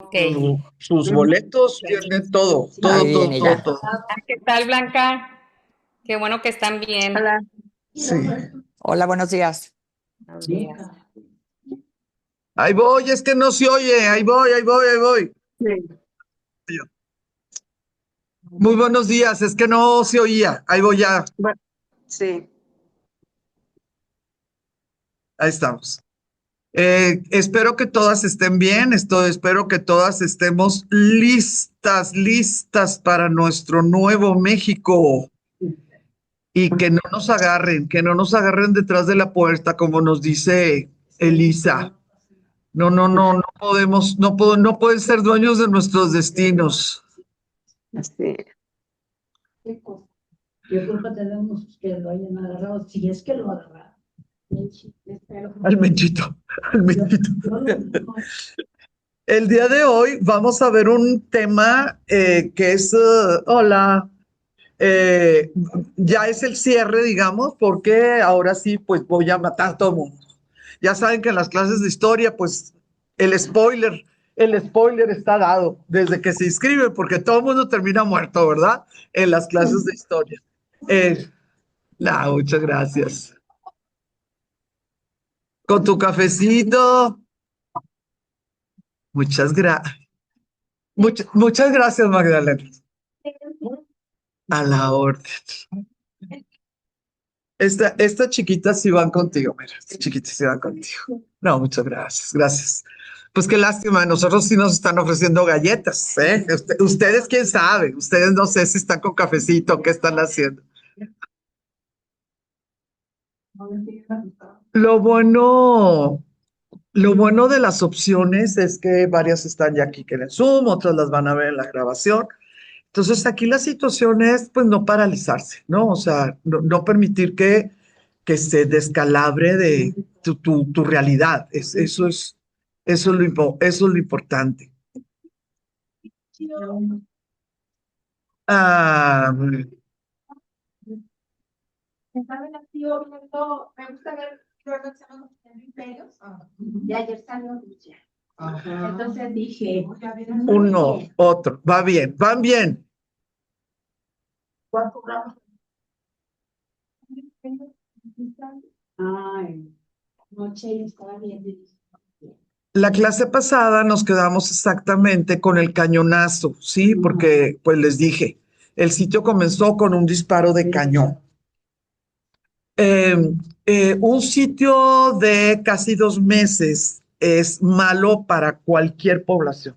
Ok. sus boletos, tiene todo, Ahí todo, todo, viene todo, ya. todo. ¿Qué tal, Blanca? Qué bueno que están bien. Hola. Sí. Hola, buenos días. Buenos días. Ahí voy, es que no se oye, ahí voy, ahí voy, ahí voy. Sí. Muy buenos días, es que no se oía, ahí voy ya, Bueno, sí. ahí estamos. Espero que todas estén bien, espero que todas estemos listas, listas para nuestro nuevo México y que no nos agarren detrás de la puerta, como nos dice Elisa. No, no, no, no podemos, no pueden ser dueños de nuestros destinos. Así. ¿Qué cosa? ¿Qué culpa tenemos que lo hayan agarrado? Si es que lo agarraron. Espero. Al Menchito, al Menchito. No, El día de hoy vamos a ver un tema que es, hola, eh, ya es el cierre, digamos, porque ahora sí, pues voy a matar a todo el mundo. Ya saben que en las clases de historia, pues el spoiler, el spoiler está dado desde que se inscribe, porque todo el mundo termina muerto, ¿verdad? En las clases de historia. Eh, muchas gracias. Con tu cafecito. Muchas gracias. Muchas gracias, Magdalena. A la orden. Esta chiquita sí van contigo, mira, esta chiquita sí van contigo. No, muchas gracias, gracias. Pues qué lástima, nosotros sí nos están ofreciendo galletas, ¿eh? Ustedes, quién sabe, ustedes no sé si están con cafecito, qué están haciendo. Lo bueno, lo bueno de las opciones es que varias están ya aquí que en el Zoom, otras las van a ver en la grabación. Entonces aquí la situación es pues no paralizarse, ¿no? O sea, no permitir que se descalabre de tu realidad. Eso es lo importante. Ah, ¿saben? Así viendo, me gusta ver luego que se llaman los imperios. Y ayer salió Rusia. Entonces dije, uno, otro, va bien, van bien. ¿cuánto gramos? Ay, noche estaba viendo y dije, La clase pasada nos quedamos exactamente con el cañonazo, ¿sí? Porque, pues les dije, el sitio comenzó con un disparo de cañón. Eh, un sitio de casi 2 meses es malo para cualquier población,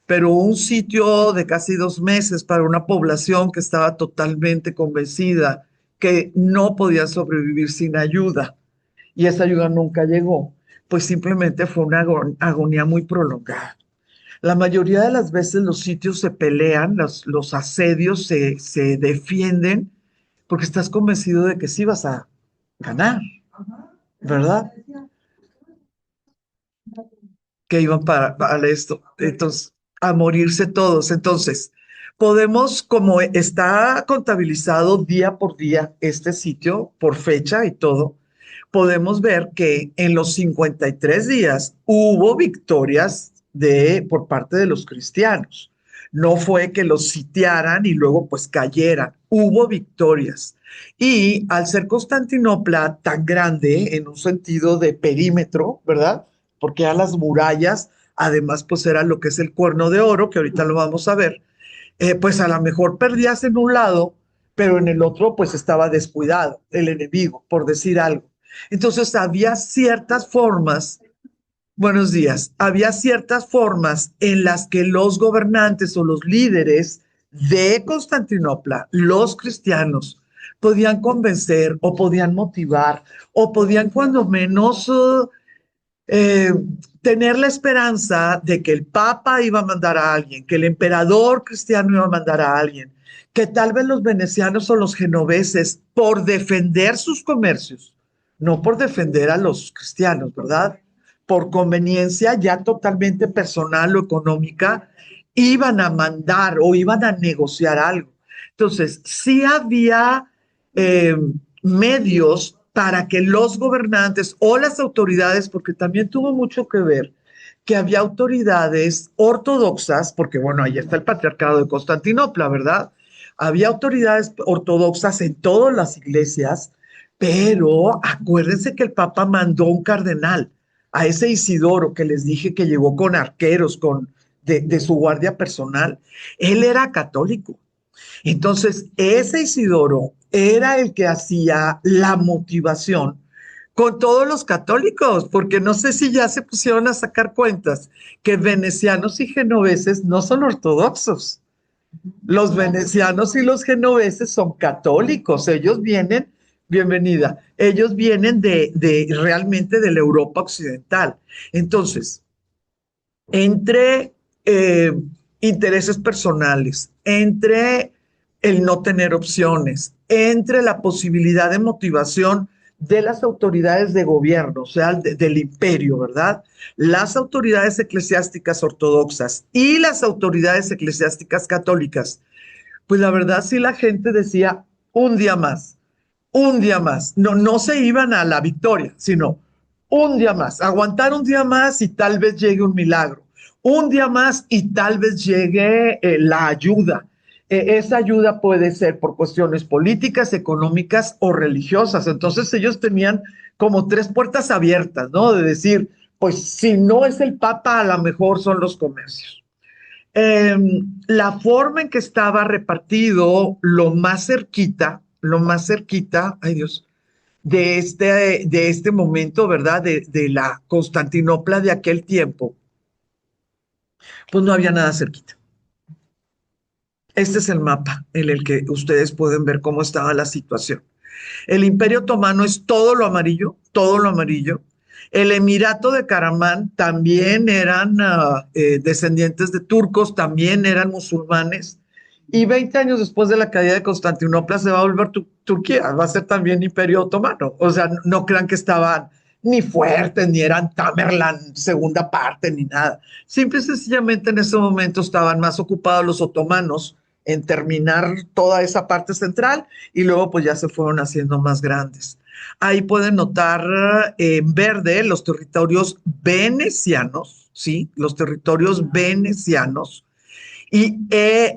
pero un sitio de casi 2 meses para una población que estaba totalmente convencida que no podía sobrevivir sin ayuda y esa ayuda nunca llegó, pues simplemente fue una agonía muy prolongada. La mayoría de las veces los sitios se pelean, los asedios se defienden porque estás convencido de que sí vas a ganar, ¿verdad? Que iban para esto. Entonces, a morirse todos. Entonces, podemos, como está contabilizado día por día este sitio, por fecha y todo, podemos ver que en los 53 días hubo victorias por parte de los cristianos. No fue que los sitiaran y luego pues cayeran, hubo victorias. Y al ser Constantinopla tan grande en un sentido de perímetro, ¿verdad? Porque a las murallas, además pues era lo que es el Cuerno de Oro, que ahorita lo vamos a ver, pues a lo mejor perdías en un lado, pero en el otro pues estaba descuidado el enemigo, por decir algo. Entonces había ciertas formas, buenos días, había ciertas formas en las que los gobernantes o los líderes de Constantinopla, los cristianos, podían convencer o podían motivar o podían cuando menos eh, tener la esperanza de que el Papa iba a mandar a alguien, que el emperador cristiano iba a mandar a alguien, que tal vez los venecianos o los genoveses, por defender sus comercios, no por defender a los cristianos, ¿verdad? Por conveniencia ya totalmente personal o económica, iban a mandar o iban a negociar algo. Entonces, sí había eh, medios para que los gobernantes o las autoridades, porque también tuvo mucho que ver que había autoridades ortodoxas, porque bueno, ahí está el patriarcado de Constantinopla, ¿verdad? Había autoridades ortodoxas en todas las iglesias, pero acuérdense que el Papa mandó un cardenal, a ese Isidoro que les dije que llegó con arqueros, de su guardia personal. Él era católico. Entonces, ese Isidoro era el que hacía la motivación con todos los católicos, porque no sé si ya se pusieron a sacar cuentas que venecianos y genoveses no son ortodoxos. Los venecianos y los genoveses son católicos. Ellos vienen, bienvenida, ellos vienen de realmente de la Europa occidental. Entonces, entre intereses personales, entre el no tener opciones, entre la posibilidad de motivación de las autoridades de gobierno, o sea, del imperio, ¿verdad? Las autoridades eclesiásticas ortodoxas y las autoridades eclesiásticas católicas, pues la verdad sí la gente decía un día más, un día más. No, no se iban a la victoria, sino un día más, aguantar un día más y tal vez llegue un milagro. Un día más y tal vez llegue la ayuda. Esa ayuda puede ser por cuestiones políticas, económicas o religiosas. Entonces ellos tenían como tres puertas abiertas, ¿no? De decir, pues si no es el Papa, a lo mejor son los comercios. La forma en que estaba repartido lo más cerquita, ay Dios, de este momento, ¿verdad? De la Constantinopla de aquel tiempo, pues no había nada cerquita. Este es el mapa en el que ustedes pueden ver cómo estaba la situación. El Imperio Otomano es todo lo amarillo, todo lo amarillo. El Emirato de Karaman también eran descendientes de turcos, también eran musulmanes. Y 20 años después de la caída de Constantinopla se va a volver Turquía, va a ser también Imperio Otomano. O sea, no crean que estaban ni fuertes, ni eran Tamerlán segunda parte, ni nada. Simple y sencillamente en ese momento estaban más ocupados los otomanos en terminar toda esa parte central y luego pues ya se fueron haciendo más grandes. Ahí pueden notar en verde los territorios venecianos, ¿sí? Los territorios venecianos. Y de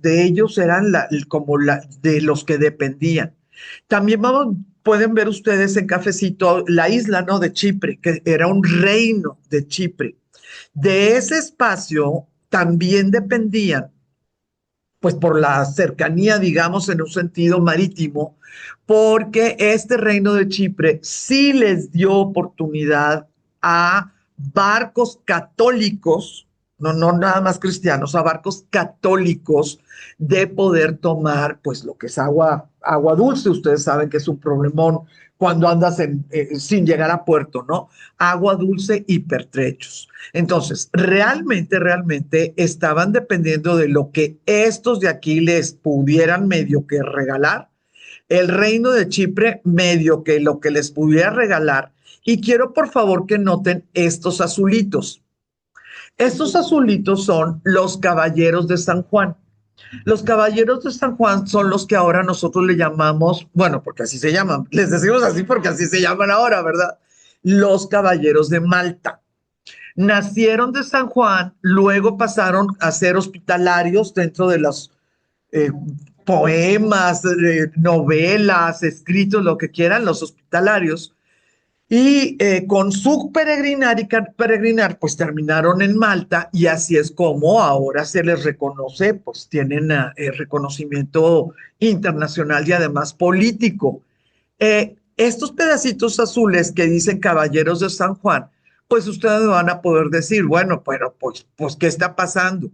ellos eran de los que dependían. También pueden ver ustedes en cafecito la isla, ¿no? De Chipre, que era un reino de Chipre. De ese espacio también dependían, pues por la cercanía, digamos, en un sentido marítimo, porque este reino de Chipre sí les dio oportunidad a barcos católicos, no nada más cristianos, a barcos católicos de poder tomar, pues lo que es agua dulce. Ustedes saben que es un problemón cuando andas sin llegar a puerto, ¿no? Agua dulce y pertrechos. Entonces, realmente estaban dependiendo de lo que estos de aquí les pudieran medio que regalar. El reino de Chipre medio que lo que les pudiera regalar. Y quiero por favor que noten estos azulitos. Estos azulitos son los caballeros de San Juan. Los caballeros de San Juan son los que ahora nosotros le llamamos, bueno, porque así se llaman, les decimos así porque así se llaman ahora, ¿verdad? Los caballeros de Malta. Nacieron de San Juan, luego pasaron a ser hospitalarios dentro de los eh, poemas, novelas, escritos, lo que quieran, los hospitalarios. Y con su peregrinar, pues terminaron en Malta y así es como ahora se les reconoce, pues tienen reconocimiento internacional y además político. Estos pedacitos azules que dicen Caballeros de San Juan, pues ustedes van a poder decir, bueno, pero pues ¿qué está pasando?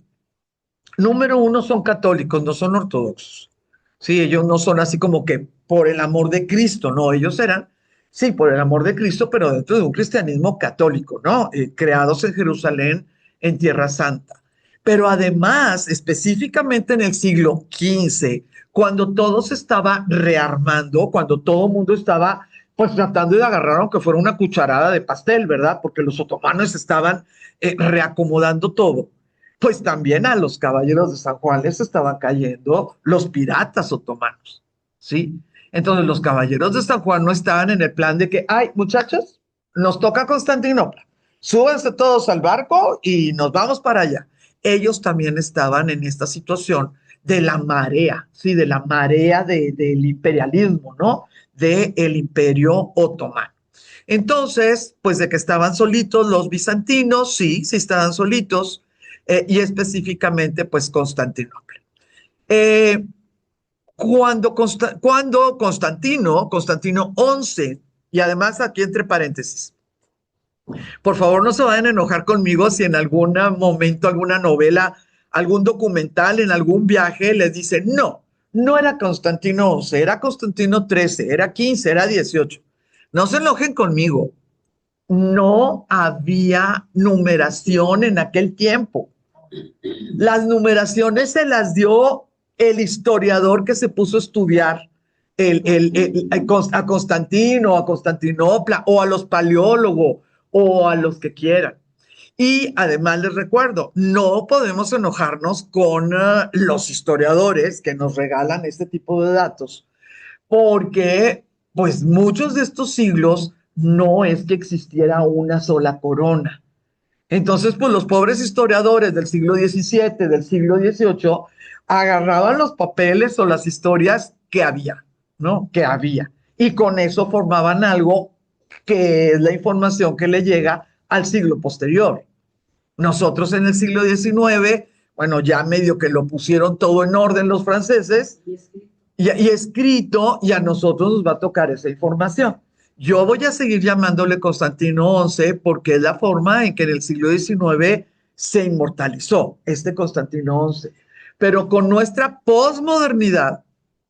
Número uno, son católicos, no son ortodoxos. Sí, ellos no son así como que por el amor de Cristo, no, ellos eran, sí, por el amor de Cristo, pero dentro de un cristianismo católico, ¿no? Creados en Jerusalén, en Tierra Santa. Pero además, específicamente en el siglo XV, cuando todo se estaba rearmando, cuando todo el mundo estaba pues tratando de agarrar aunque fuera una cucharada de pastel, ¿verdad? Porque los otomanos estaban reacomodando todo, pues también a los caballeros de San Juan les estaban cayendo los piratas otomanos, ¿sí? Entonces los caballeros de San Juan no estaban en el plan de que, ay, muchachos, nos toca Constantinopla, súbanse todos al barco y nos vamos para allá. Ellos también estaban en esta situación de la marea, ¿sí? De la marea del imperialismo, ¿no? Del Imperio Otomano. Entonces, pues de que estaban solitos los bizantinos, sí, sí estaban solitos, y específicamente, pues Constantinopla. Eh, cuando Constantino 11, y además aquí entre paréntesis, por favor no se vayan a enojar conmigo si en algún momento, alguna novela, algún documental, en algún viaje les dicen, no, no era Constantino 11, era Constantino 13, era 15, era 18. No se enojen conmigo, no había numeración en aquel tiempo. Las numeraciones se las dio el historiador que se puso a estudiar a Constantino, a Constantinopla, o a los paleólogos, o a los que quieran. Y además les recuerdo, no podemos enojarnos con los historiadores que nos regalan este tipo de datos, porque pues muchos de estos siglos no es que existiera una sola corona. Entonces, pues los pobres historiadores del siglo XVII, del siglo XVIII, agarraban los papeles o las historias que había, ¿no? Que había. Y con eso formaban algo que es la información que le llega al siglo posterior. Nosotros en el siglo XIX, bueno, ya medio que lo pusieron todo en orden los franceses y escrito, y a nosotros nos va a tocar esa información. Yo voy a seguir llamándole Constantino 11 porque es la forma en que en el siglo XIX se inmortalizó este Constantino 11. Pero con nuestra posmodernidad,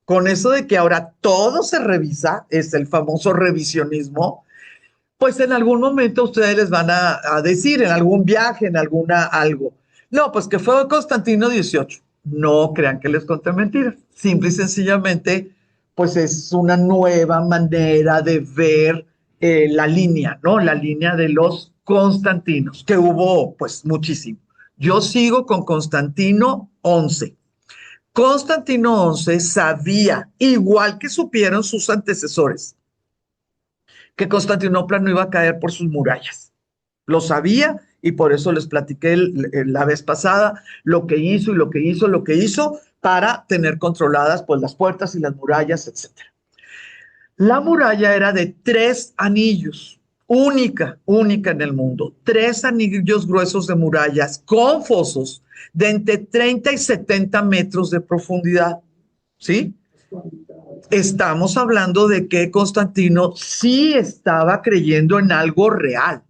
con eso de que ahora todo se revisa, es el famoso revisionismo, pues en algún momento ustedes les van a decir, en algún viaje, en alguna algo, no, pues que fue Constantino 18. No crean que les conté mentiras. Simple y sencillamente, pues es una nueva manera de ver la línea, ¿no? La línea de los Constantinos, que hubo pues muchísimo. Yo sigo con Constantino 11. Constantino 11 sabía, igual que supieron sus antecesores, que Constantinopla no iba a caer por sus murallas. Lo sabía y por eso les platiqué la vez pasada lo que hizo y lo que hizo para tener controladas pues las puertas y las murallas, etc. La muralla era de 3 anillos, única en el mundo, 3 anillos gruesos de murallas con fosos de entre 30 y 70 metros de profundidad, ¿sí? Estamos hablando de que Constantino sí estaba creyendo en algo real,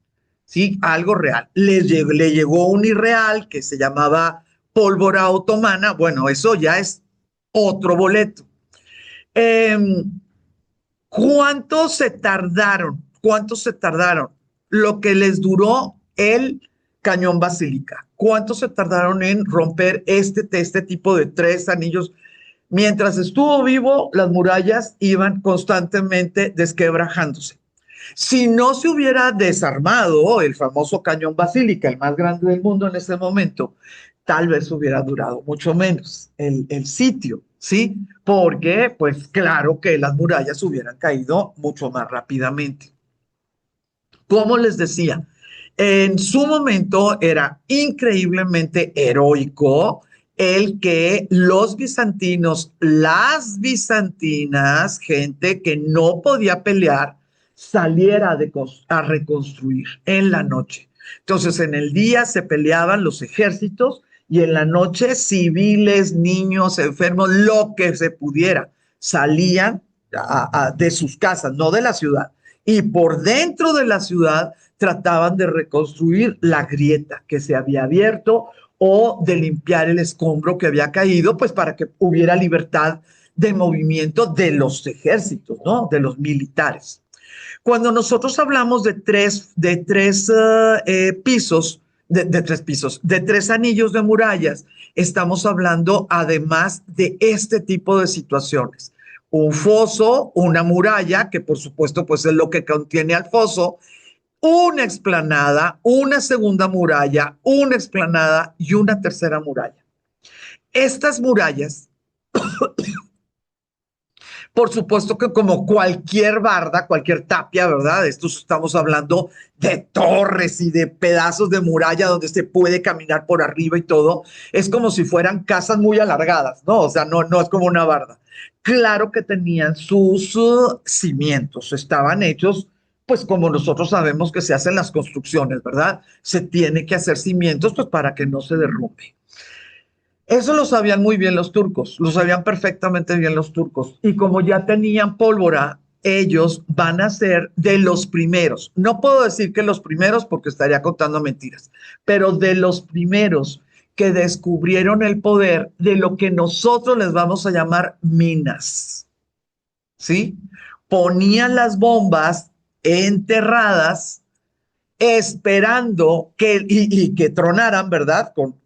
¿sí? Algo real. Le llegó un irreal que se llamaba pólvora otomana. Bueno, eso ya es otro boleto. ¿Cuánto se tardaron? ¿Cuánto se tardaron? Lo que les duró el cañón basílica. ¿Cuánto se tardaron en romper este tipo de 3 anillos? Mientras estuvo vivo, las murallas iban constantemente desquebrajándose. Si no se hubiera desarmado el famoso cañón basílica, el más grande del mundo en ese momento, tal vez hubiera durado mucho menos el sitio, ¿sí? Porque, pues claro que las murallas hubieran caído mucho más rápidamente. Como les decía, en su momento era increíblemente heroico el que los bizantinos, las bizantinas, gente que no podía pelear, saliera a reconstruir en la noche. Entonces, en el día se peleaban los ejércitos y en la noche civiles, niños, enfermos, lo que se pudiera, salían de sus casas, no de la ciudad. Y por dentro de la ciudad trataban de reconstruir la grieta que se había abierto o de limpiar el escombro que había caído, pues para que hubiera libertad de movimiento de los ejércitos, ¿no? De los militares. Cuando nosotros hablamos de tres pisos, de 3 anillos de murallas, estamos hablando además de este tipo de situaciones. Un foso, una muralla, que por supuesto pues es lo que contiene al foso, una explanada, una segunda muralla, una explanada y una tercera muralla. Estas murallas Por supuesto que como cualquier barda, cualquier tapia, ¿verdad? Estos estamos hablando de torres y de pedazos de muralla donde se puede caminar por arriba y todo. Es como si fueran casas muy alargadas, ¿no? O sea, no es como una barda. Claro que tenían sus cimientos, estaban hechos, pues como nosotros sabemos que se hacen las construcciones, ¿verdad? Se tiene que hacer cimientos, pues para que no se derrumbe. Eso lo sabían muy bien los turcos, lo sabían perfectamente bien los turcos. Y como ya tenían pólvora, ellos van a ser de los primeros. No puedo decir que los primeros porque estaría contando mentiras, pero de los primeros que descubrieron el poder de lo que nosotros les vamos a llamar minas. ¿Sí? Ponían las bombas enterradas esperando y que tronaran, ¿verdad? Con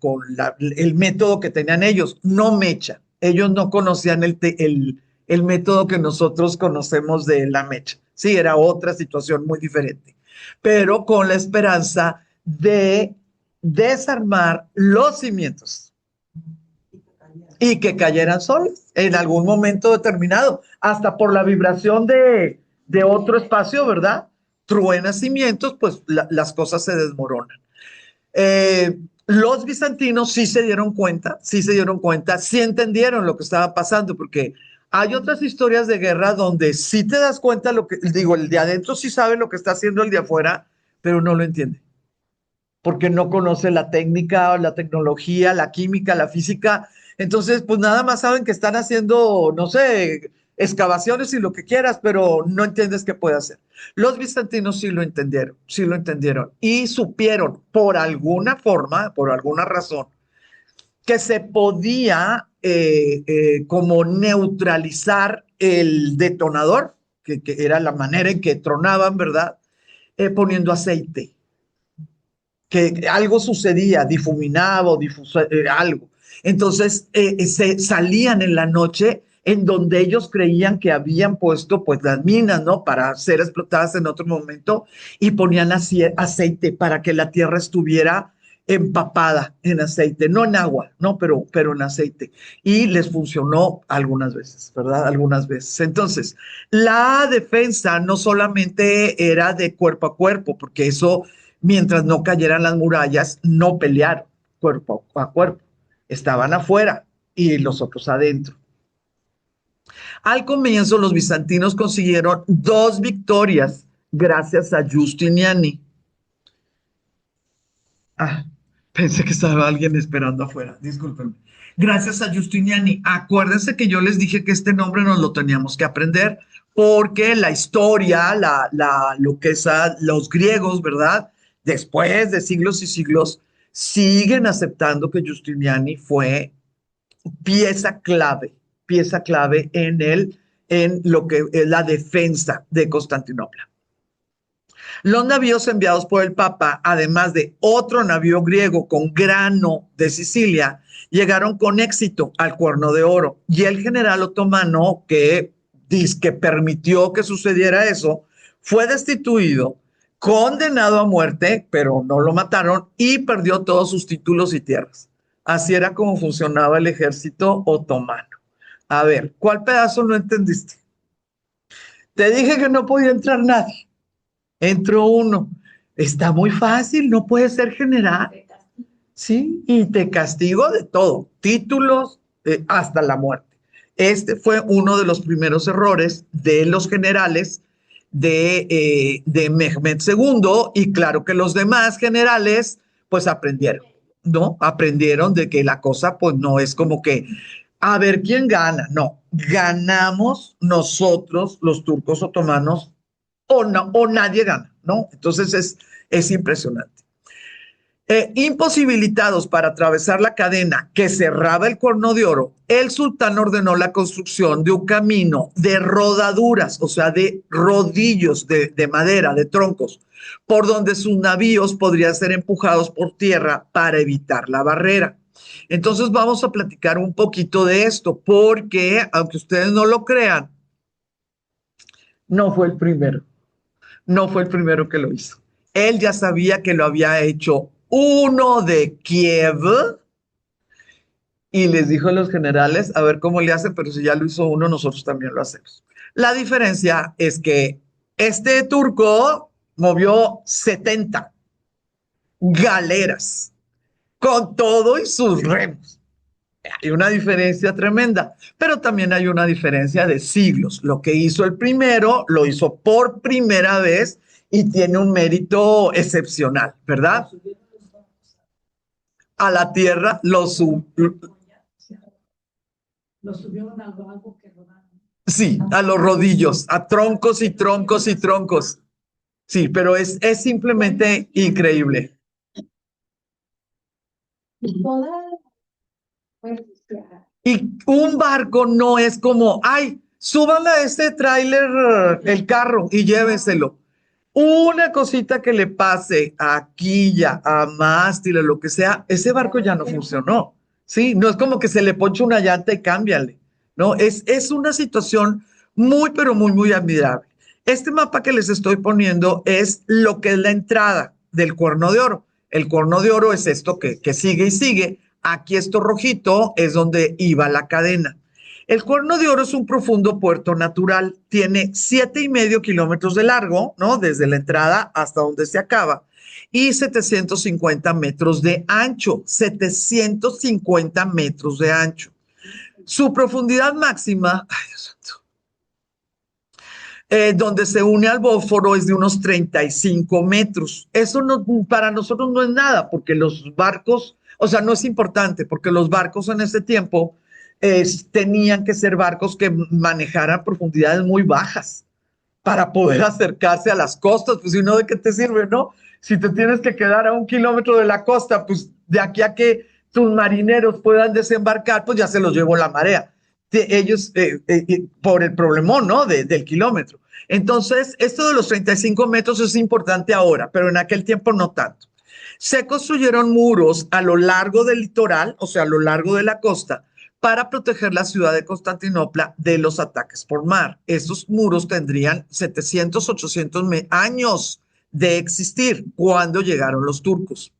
el método que tenían ellos, no mecha. Ellos no conocían el método que nosotros conocemos de la mecha. Sí, era otra situación muy diferente, pero con la esperanza de desarmar los cimientos y que cayeran solos en algún momento determinado, hasta por la vibración de otro espacio, ¿verdad? Truena cimientos, pues las cosas se desmoronan. Los bizantinos sí sí entendieron lo que estaba pasando, porque hay otras historias de guerra donde sí te das cuenta lo que, digo, el de adentro sí sabe lo que está haciendo el de afuera, pero no lo entiende, porque no conoce la técnica, la tecnología, la química, la física. Entonces, pues nada más saben que están haciendo, no sé, excavaciones y lo que quieras, pero no entiendes qué puede hacer. Los bizantinos sí lo entendieron y supieron por alguna forma, por alguna razón, que se podía como neutralizar el detonador, que era la manera en que tronaban, ¿verdad? Poniendo aceite, que algo sucedía, difuminaba o algo. Entonces se salían en la noche en donde ellos creían que habían puesto pues las minas, ¿no? Para ser explotadas en otro momento y ponían así aceite para que la tierra estuviera empapada en aceite, no en agua, no, pero en aceite. Y les funcionó algunas veces, ¿verdad? Algunas veces. Entonces, la defensa no solamente era de cuerpo a cuerpo, porque eso mientras no cayeran las murallas, no pelearon cuerpo a cuerpo. Estaban afuera y los otros adentro. Al comienzo, los bizantinos consiguieron 2 victorias gracias a Giustiniani. Ah, pensé que estaba alguien esperando afuera, discúlpenme. Gracias a Giustiniani. Acuérdense que yo les dije que este nombre nos lo teníamos que aprender porque la historia, lo que es los griegos, ¿verdad? Después de siglos y siglos, siguen aceptando que Giustiniani fue pieza clave en lo que es la defensa de Constantinopla. Los navíos enviados por el Papa, además de otro navío griego con grano de Sicilia, llegaron con éxito al Cuerno de Oro. Y el general otomano, que permitió que sucediera eso, fue destituido, condenado a muerte, pero no lo mataron y perdió todos sus títulos y tierras. Así era como funcionaba el ejército otomano. A ver, ¿cuál pedazo no entendiste? Te dije que no podía entrar nadie. Entró uno. Está muy fácil, no puede ser general. Sí, y te castigo de todo, títulos hasta la muerte. Este fue uno de los primeros errores de los generales de Mehmed II y claro que los demás generales pues aprendieron, ¿no? Aprendieron de que la cosa pues no es como que a ver quién gana, no, ganamos nosotros los turcos otomanos o, no, o nadie gana, ¿no? Entonces es impresionante. Imposibilitados para atravesar la cadena que cerraba el Cuerno de Oro, el sultán ordenó la construcción de un camino de rodaduras, o sea, de rodillos de madera, de troncos, por donde sus navíos podrían ser empujados por tierra para evitar la barrera. Entonces vamos a platicar un poquito de esto, porque aunque ustedes no lo crean, no fue el primero. No fue el primero que lo hizo. Él ya sabía que lo había hecho uno de Kiev y les dijo a los generales a ver cómo le hacen, pero si ya lo hizo uno, nosotros también lo hacemos. La diferencia es que este turco movió 70 galeras con todo y sus remos. Hay una diferencia tremenda, pero también hay una diferencia de siglos. Lo que hizo el primero, lo hizo por primera vez y tiene un mérito excepcional, ¿verdad? A la tierra lo subieron a algo que rodaron. sí, a los rodillos, a troncos y troncos y troncos. Sí, pero es simplemente increíble. Toda, pues, Y un barco no es como, ay, súbame a este tráiler el carro y lléveselo. Una cosita que le pase a quilla, a mástil, o lo que sea, ese barco ya no funcionó. Sí, no es como que se le ponche una llanta y cámbiale. No, es una situación muy, pero muy, muy admirable. Este mapa que les estoy poniendo es lo que es la entrada del Cuerno de Oro. El Cuerno de Oro es esto que sigue y sigue. Aquí esto rojito es donde iba la cadena. El Cuerno de Oro es un profundo puerto natural, tiene 7,5 kilómetros de largo, ¿no? Desde la entrada hasta donde se acaba, y 750 metros de ancho, 750 metros de ancho. Su profundidad máxima, ay Dios santo, donde se une al Bósforo es de unos 35 metros. Eso no, para nosotros no es nada, porque los barcos, o sea, no es importante, porque los barcos en ese tiempo tenían que ser barcos que manejaran profundidades muy bajas para poder acercarse a las costas. Pues si no, ¿de qué te sirve, no? Si te tienes que quedar a 1 kilómetro de la costa, pues de aquí a que tus marineros puedan desembarcar, pues ya se los llevó la marea. Ellos, por el problemón, ¿no? Del kilómetro. Entonces, esto de los 35 metros es importante ahora, pero en aquel tiempo no tanto. Se construyeron muros a lo largo del litoral, o sea, a lo largo de la costa, para proteger la ciudad de Constantinopla de los ataques por mar. Estos muros tendrían 700, 800 años de existir cuando llegaron los turcos.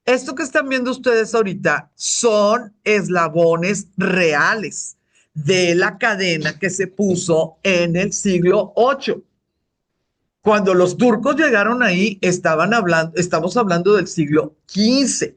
Esto que están viendo ustedes ahorita son eslabones reales de la cadena que se puso en el siglo VIII. Cuando los turcos llegaron ahí, estamos hablando del siglo XV.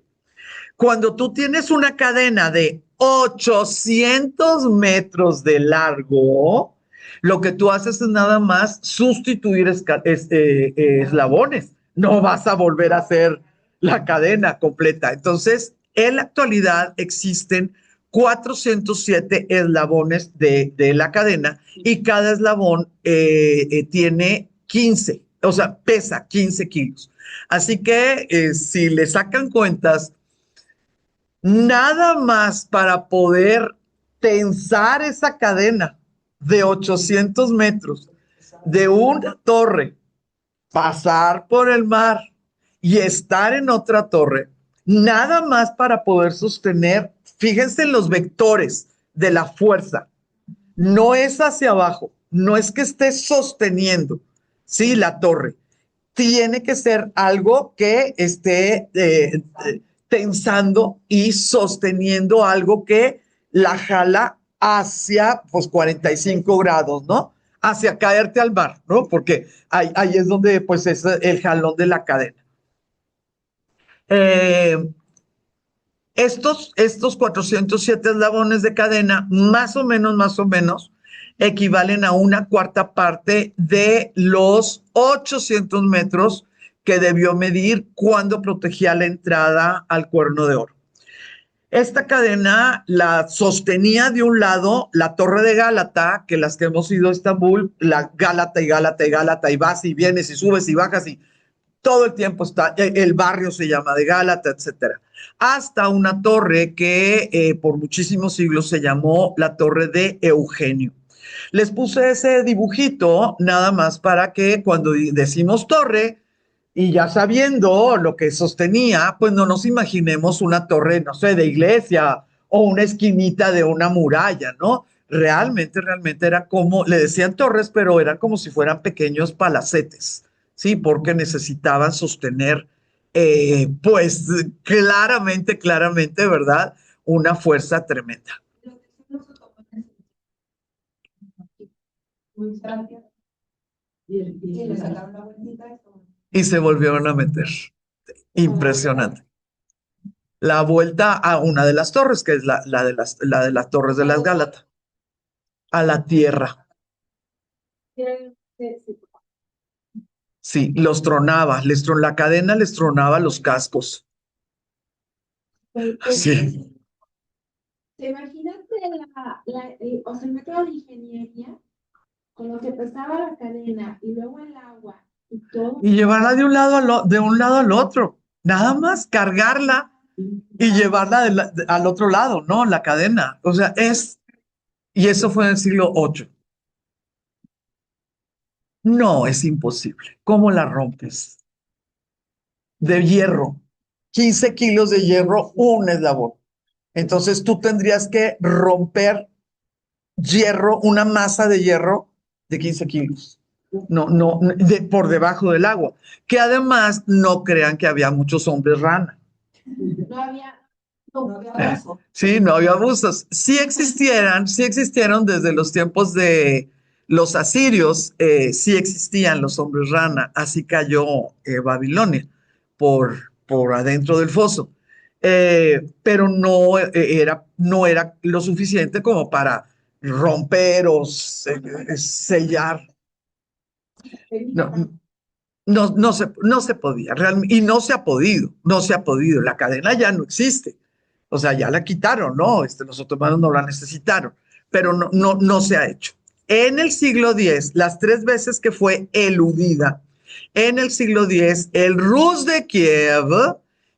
Cuando tú tienes una cadena de 800 metros de largo, lo que tú haces es nada más sustituir eslabones. No vas a volver a hacer la cadena completa. Entonces, en la actualidad existen 407 eslabones de la cadena y cada eslabón tiene 15, o sea, pesa 15 kilos. Así que si le sacan cuentas, nada más para poder tensar esa cadena de 800 metros de una torre, pasar por el mar y estar en otra torre, nada más para poder sostener, fíjense en los vectores de la fuerza, no es hacia abajo, no es que esté sosteniendo, sí, la torre, tiene que ser algo que esté tensando y sosteniendo algo que la jala hacia, pues, 45 grados, ¿no? Hacia caerte al mar, ¿no? Porque ahí es donde, pues, es el jalón de la cadena. Estos 407 eslabones de cadena, más o menos, equivalen a una cuarta parte de los 800 metros que debió medir cuando protegía la entrada al Cuerno de Oro. Esta cadena la sostenía de un lado la Torre de Gálata, que las que hemos ido a Estambul, la Gálata y Gálata y Gálata, y vas y vienes y subes y bajas y todo el tiempo está, el barrio se llama de Gálata, etcétera. Hasta una torre que por muchísimos siglos se llamó la Torre de Eugenio. Les puse ese dibujito nada más para que cuando decimos torre, y ya sabiendo lo que sostenía, pues no nos imaginemos una torre, no sé, de iglesia o una esquinita de una muralla, ¿no? Realmente era como, le decían torres, pero eran como si fueran pequeños palacetes, ¿sí? Porque necesitaban sostener, pues claramente, ¿verdad? una fuerza tremenda. Los que son los otomanes, muy rápido, y le sacaron la vueltita. Y se volvieron a meter. Impresionante. La vuelta a una de las torres, que es la de las torres de las Gálatas, a la tierra. Sí, los tronaba, la cadena les tronaba los cascos. Sí. ¿Te imaginas o sea, el método de ingeniería con lo que pesaba la cadena y luego el agua y todo? Y llevarla de un lado al otro. Nada más cargarla y llevarla al otro lado, ¿no? La cadena. O sea, y eso fue en el siglo VIII. No, es imposible. ¿Cómo la rompes? De hierro. 15 kilos de hierro, un eslabón. Entonces tú tendrías que romper hierro, una masa de hierro de 15 kilos. No, por debajo del agua. Que además no crean que había muchos hombres rana. No había abuso. Sí, no había abusos. Sí existieron desde los tiempos de los asirios, sí existían los hombres rana. Así cayó Babilonia por adentro del foso. Pero no era lo suficiente como para romper o sellar. No, no se podía, realmente, y no se ha podido, la cadena ya no existe, o sea, ya la quitaron, ¿no? Los otomanos no la necesitaron, pero no se ha hecho. En el siglo X, las 3 veces que fue eludida, en el siglo X, el Rus de Kiev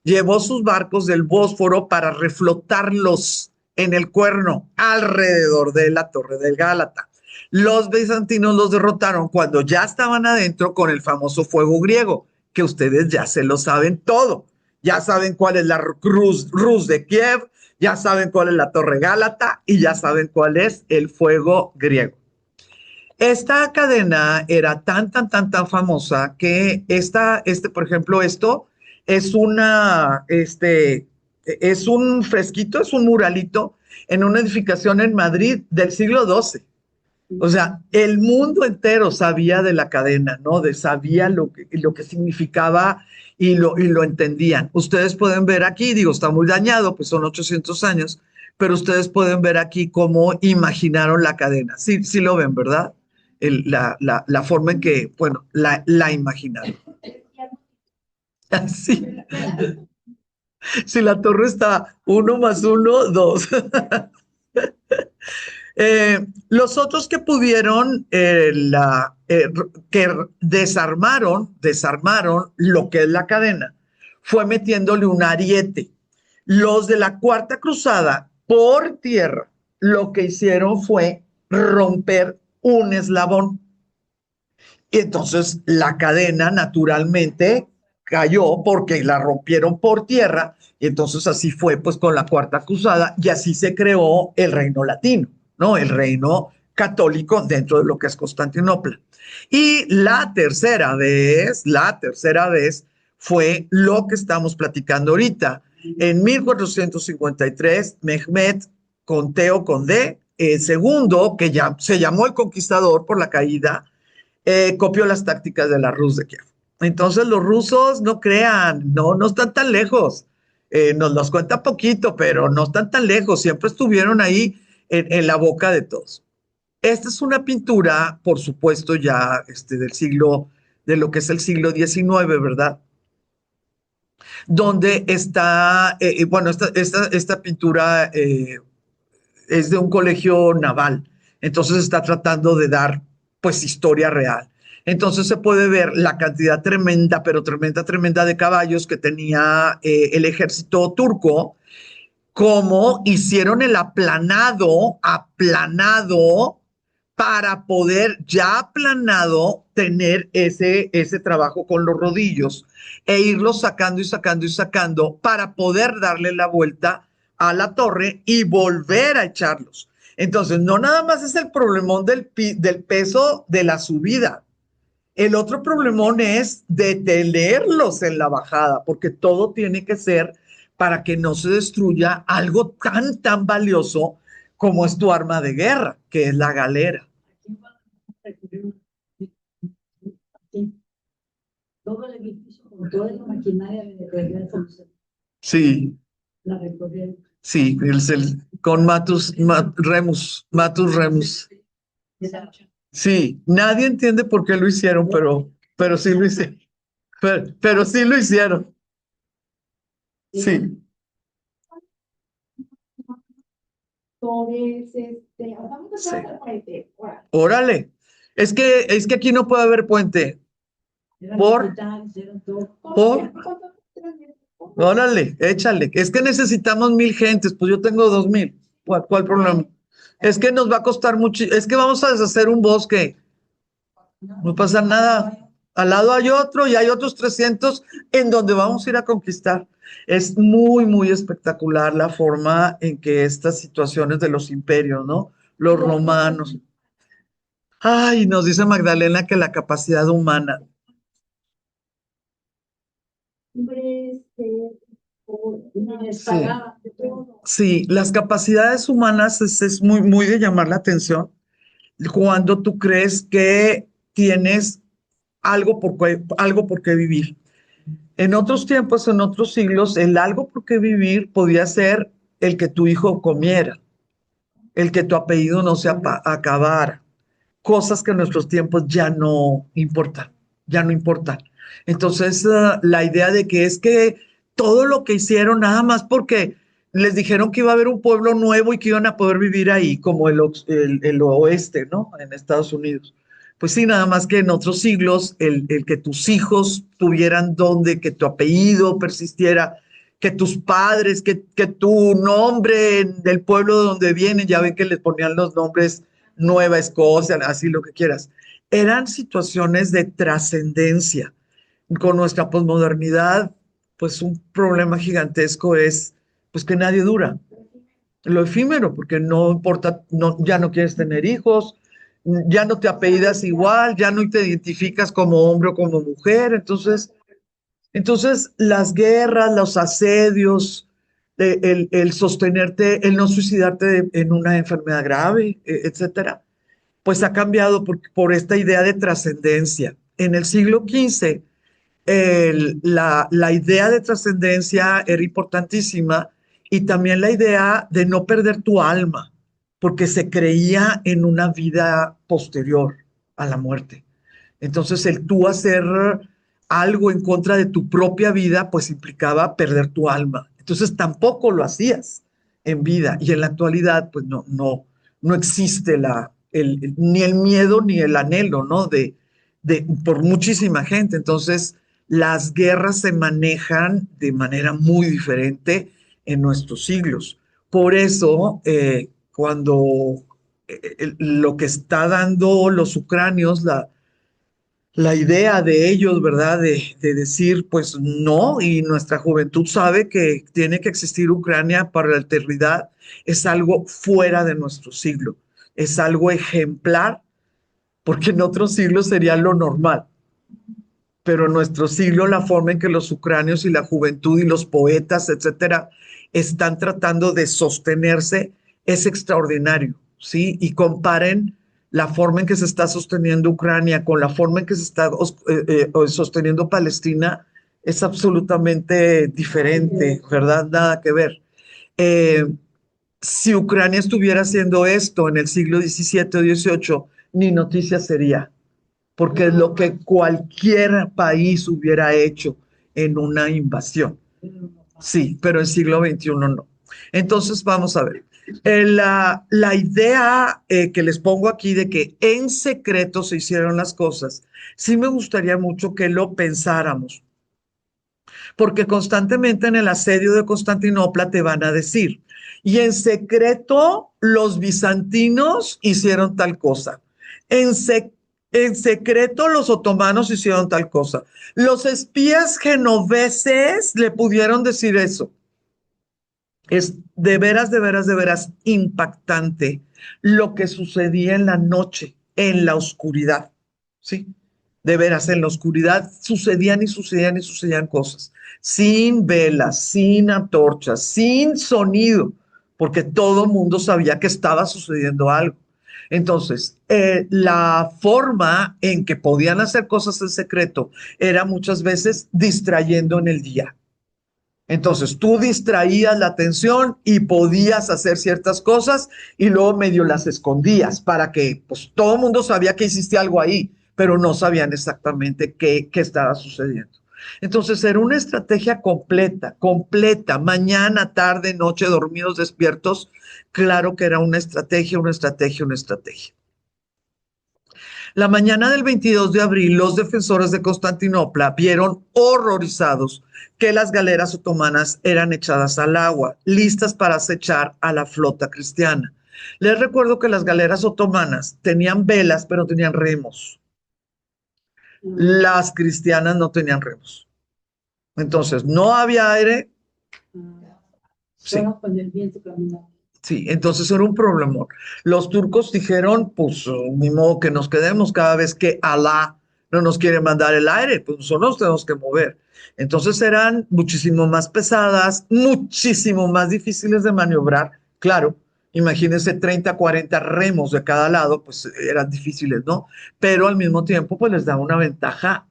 llevó sus barcos del Bósforo para reflotarlos en el Cuerno, alrededor de la Torre del Gálata. Los bizantinos los derrotaron cuando ya estaban adentro con el famoso fuego griego, que ustedes ya se lo saben todo. Ya saben cuál es la Rus de Kiev, ya saben cuál es la Torre Gálata y ya saben cuál es el fuego griego. Esta cadena era tan famosa que por ejemplo, esto es es un fresquito, es un muralito en una edificación en Madrid del siglo XII. O sea, el mundo entero sabía de la cadena, ¿no? Sabía lo que significaba y lo entendían. Ustedes pueden ver aquí, digo, está muy dañado, pues son 800 años, pero ustedes pueden ver aquí cómo imaginaron la cadena. Sí, sí lo ven, ¿verdad? La forma en que, bueno, la imaginaron. Así. Si la torre está 1 más 1, 2. Los otros que pudieron, que desarmaron lo que es la cadena, fue metiéndole un ariete. Los de la Cuarta Cruzada, por tierra, lo que hicieron fue romper un eslabón. Y entonces la cadena naturalmente cayó porque la rompieron por tierra. Y entonces así fue pues con la Cuarta Cruzada y así se creó el reino latino, ¿no? El reino católico dentro de lo que es Constantinopla. Y la tercera vez fue lo que estamos platicando ahorita. En 1453, Mehmed Conteo Condé, el segundo, que ya se llamó el Conquistador por la caída, copió las tácticas de la Rus de Kiev. Entonces los rusos no crean, no están tan lejos. Nos los cuenta poquito, pero no están tan lejos. Siempre estuvieron ahí en la boca de todos. Esta es una pintura, por supuesto, ya de lo que es el siglo XIX, ¿verdad? Donde está, bueno, esta pintura es de un colegio naval, entonces está tratando de dar, pues, historia real. Entonces se puede ver la cantidad tremenda, pero tremenda de caballos que tenía el ejército turco, cómo hicieron el aplanado para poder ya aplanado tener ese trabajo con los rodillos e irlos sacando para poder darle la vuelta a la torre y volver a echarlos. Entonces, no nada más es el problemón del peso de la subida. El otro problemón es detenerlos en la bajada, porque todo tiene que ser para que no se destruya algo tan valioso como es tu arma de guerra, que es la galera. ¿A quién van a recurrir? ¿A quién? Todo el edificio, con toda la maquinaria de regreso, Sí, la recorrieron. sí, con Matus Remus. Sí, nadie entiende por qué lo hicieron, pero sí lo hicieron. Pero sí lo hicieron. Sí, Entonces, vamos a sí. hacer el puente. Órale. Órale. Es que aquí no puede haber puente. Eran Por- militares, eran todo. Por, órale, échale. Es que necesitamos 1,000 gentes, pues yo tengo 2,000. ¿Cuál problema? Es que nos va a costar mucho. Es que vamos a deshacer un bosque. No pasa nada. Al lado hay otro y hay otros 300 en donde vamos a ir a conquistar. Es muy espectacular la forma en que estas situaciones de los imperios, ¿no? Los romanos. Ay, nos dice Magdalena que la capacidad humana. Hombres, Y les pagaban de todo. Sí, las capacidades humanas es muy de llamar la atención cuando tú crees que tienes algo por qué vivir. En otros tiempos, en otros siglos, el algo por qué vivir podía ser el que tu hijo comiera, el que tu apellido no se acabara, cosas que en nuestros tiempos ya no importan, ya no importan. Entonces, la idea de que es que todo lo que hicieron, nada más porque les dijeron que iba a haber un pueblo nuevo y que iban a poder vivir ahí, como el oeste, ¿no? En Estados Unidos. Pues sí, nada más que en otros siglos, el que tus hijos tuvieran donde, que tu apellido persistiera, que tus padres, que tu nombre del pueblo de donde vienen, ya ven que les ponían los nombres Nueva Escocia, así lo que quieras. Eran situaciones de trascendencia. Con nuestra posmodernidad, pues un problema gigantesco es pues que nadie dura. Lo efímero, porque no importa, no, ya no quieres tener hijos, ya no te apellidas igual, ya no te identificas como hombre o como mujer. Entonces las guerras, los asedios, el sostenerte, el no suicidarte en una enfermedad grave, etcétera, pues ha cambiado por esta idea de trascendencia. En el siglo XV, la idea de trascendencia era importantísima y también la idea de no perder tu alma, porque se creía en una vida posterior a la muerte. Entonces, el tú hacer algo en contra de tu propia vida, pues implicaba perder tu alma. Entonces, tampoco lo hacías en vida. Y en la actualidad, pues no existe ni el miedo ni el anhelo, ¿no? Por muchísima gente. Entonces, las guerras se manejan de manera muy diferente en nuestros siglos. Por eso, cuando lo que está dando los ucranios, la idea de ellos, ¿verdad? De decir, pues no, y nuestra juventud sabe que tiene que existir Ucrania para la eternidad, es algo fuera de nuestro siglo, es algo ejemplar, porque en otros siglos sería lo normal, pero en nuestro siglo la forma en que los ucranios y la juventud y los poetas, etcétera, están tratando de sostenerse es extraordinario, ¿sí? Y comparen la forma en que se está sosteniendo Ucrania con la forma en que se está sosteniendo Palestina, es absolutamente diferente, ¿verdad? Nada que ver. Eh, si Ucrania estuviera haciendo esto en el siglo XVII o XVIII, ni noticia sería, porque es lo que cualquier país hubiera hecho en una invasión. Sí, pero en siglo XXI no. Entonces, vamos a ver. La idea que les pongo aquí de que en secreto se hicieron las cosas, sí me gustaría mucho que lo pensáramos, porque constantemente en el asedio de Constantinopla te van a decir, y en secreto los bizantinos hicieron tal cosa, en, se en secreto los otomanos hicieron tal cosa, los espías genoveses le pudieron decir eso. Es de veras impactante lo que sucedía en la noche, en la oscuridad, ¿sí? De veras, en la oscuridad sucedían y sucedían y sucedían cosas, sin velas, sin antorchas, sin sonido, porque todo el mundo sabía que estaba sucediendo algo. Entonces, la forma en que podían hacer cosas en secreto era muchas veces distrayendo en el día. Entonces, tú distraías la atención y podías hacer ciertas cosas y luego medio las escondías para que pues, todo el mundo sabía que hiciste algo ahí, pero no sabían exactamente qué estaba sucediendo. Entonces, era una estrategia completa, completa, mañana, tarde, noche, dormidos, despiertos. Claro que era una estrategia, una estrategia, una estrategia. La mañana del 22 de abril, los defensores de Constantinopla vieron horrorizados que las galeras otomanas eran echadas al agua, listas para acechar a la flota cristiana. Les recuerdo que las galeras otomanas tenían velas, pero tenían remos. Las cristianas no tenían remos. Entonces, no había aire. Sí. Solo con el viento caminando. Sí, entonces era un problemón. Los turcos dijeron, pues ni modo que nos quedemos cada vez que Alá no nos quiere mandar el aire, pues nosotros nos tenemos que mover. Entonces eran muchísimo más pesadas, muchísimo más difíciles de maniobrar. Claro, imagínense 30, 40 remos de cada lado, pues eran difíciles, ¿no? Pero al mismo tiempo, pues les da una ventaja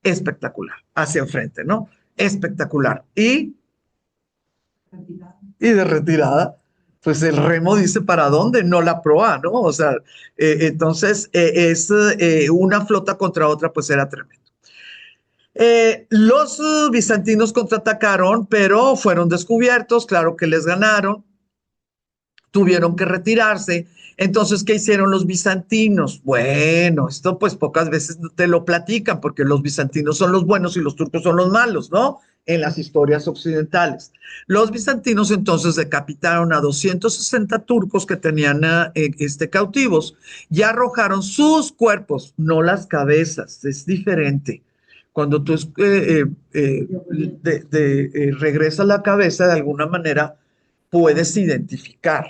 espectacular hacia enfrente, ¿no? Espectacular. Y de retirada, pues el remo dice para dónde, no la proa, ¿no? O sea, entonces una flota contra otra, pues era tremendo. Los bizantinos contraatacaron, pero fueron descubiertos, claro que les ganaron, tuvieron que retirarse. Entonces, ¿qué hicieron los bizantinos? Bueno, esto pues pocas veces te lo platican porque los bizantinos son los buenos y los turcos son los malos, ¿no? En las historias occidentales. Los bizantinos entonces decapitaron a 260 turcos que tenían cautivos y arrojaron sus cuerpos, no las cabezas, es diferente. Cuando tú regresas la cabeza, de alguna manera puedes identificar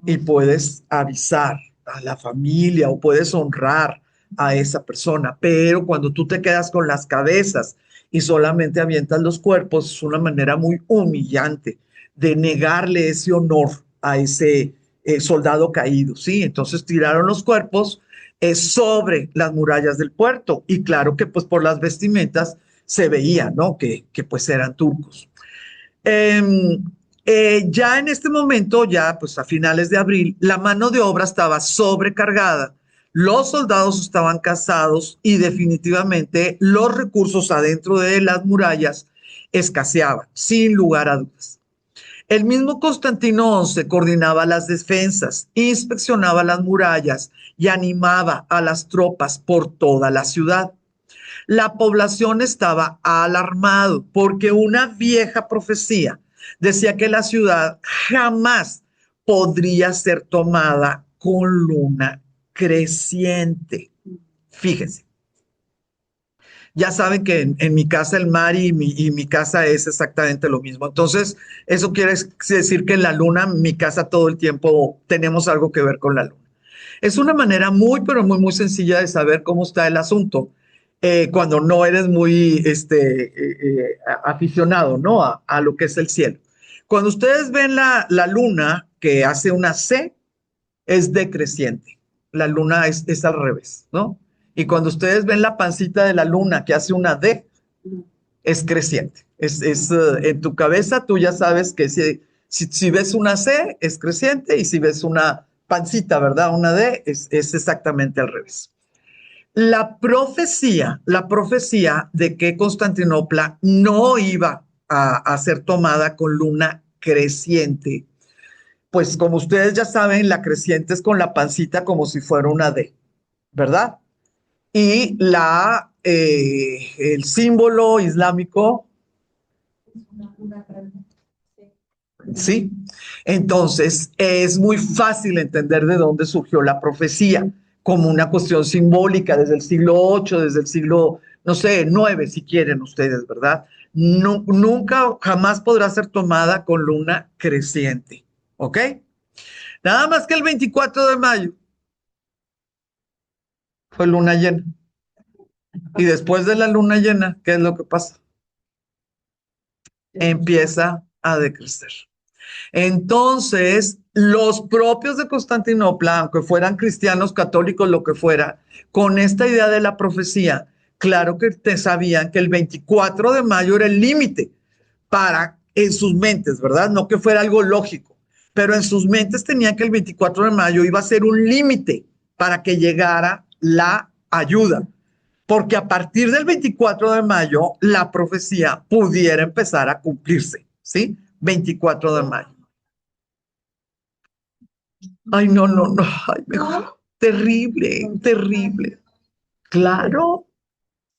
y puedes avisar a la familia o puedes honrar a esa persona, pero cuando tú te quedas con las cabezas y solamente avientas los cuerpos, es una manera muy humillante de negarle ese honor a ese soldado caído, ¿sí? Entonces tiraron los cuerpos sobre las murallas del puerto y claro que pues por las vestimentas se veía, ¿no? Que pues eran turcos. Eh, ya en este momento, ya pues a finales de abril, la mano de obra estaba sobrecargada, los soldados estaban cansados y definitivamente los recursos adentro de las murallas escaseaban, sin lugar a dudas. El mismo Constantino XI coordinaba las defensas, inspeccionaba las murallas y animaba a las tropas por toda la ciudad. La población estaba alarmado porque una vieja profecía decía que la ciudad jamás podría ser tomada con luna creciente. Fíjense. Ya saben que en mi casa el mar y mi casa es exactamente lo mismo. Entonces, eso quiere decir que en la luna, mi casa todo el tiempo tenemos algo que ver con la luna. Es una manera muy, pero muy, muy sencilla de saber cómo está el asunto cuando no eres muy aficionado, ¿no? A lo que es el cielo. Cuando ustedes ven la luna que hace una C, es decreciente. La luna es al revés, ¿no? Y cuando ustedes ven la pancita de la luna que hace una D, es creciente. En tu cabeza tú ya sabes que si ves una C, es creciente, y si ves una pancita, ¿verdad? Una D, es exactamente al revés. La profecía de que Constantinopla no iba a ser tomada con luna creciente, pues como ustedes ya saben, la creciente es con la pancita como si fuera una D, ¿verdad? Y el símbolo islámico, ¿sí? Entonces, es muy fácil entender de dónde surgió la profecía, como una cuestión simbólica desde el siglo VIII, desde el siglo, no sé, IX, si quieren ustedes, ¿verdad? No, nunca, jamás podrá ser tomada con luna creciente, ¿ok? Nada más que el 24 de mayo fue luna llena. Y después de la luna llena, ¿qué es lo que pasa? Empieza a decrecer. Entonces, los propios de Constantinopla, aunque fueran cristianos, católicos, lo que fuera, con esta idea de la profecía, claro que te sabían que el 24 de mayo era el límite para, en sus mentes, ¿verdad? No que fuera algo lógico, pero en sus mentes tenían que el 24 de mayo iba a ser un límite para que llegara la ayuda, porque a partir del 24 de mayo la profecía pudiera empezar a cumplirse, ¿sí? 24 de mayo. Ay, no, no, no, ay, mejor. Terrible, terrible. Claro,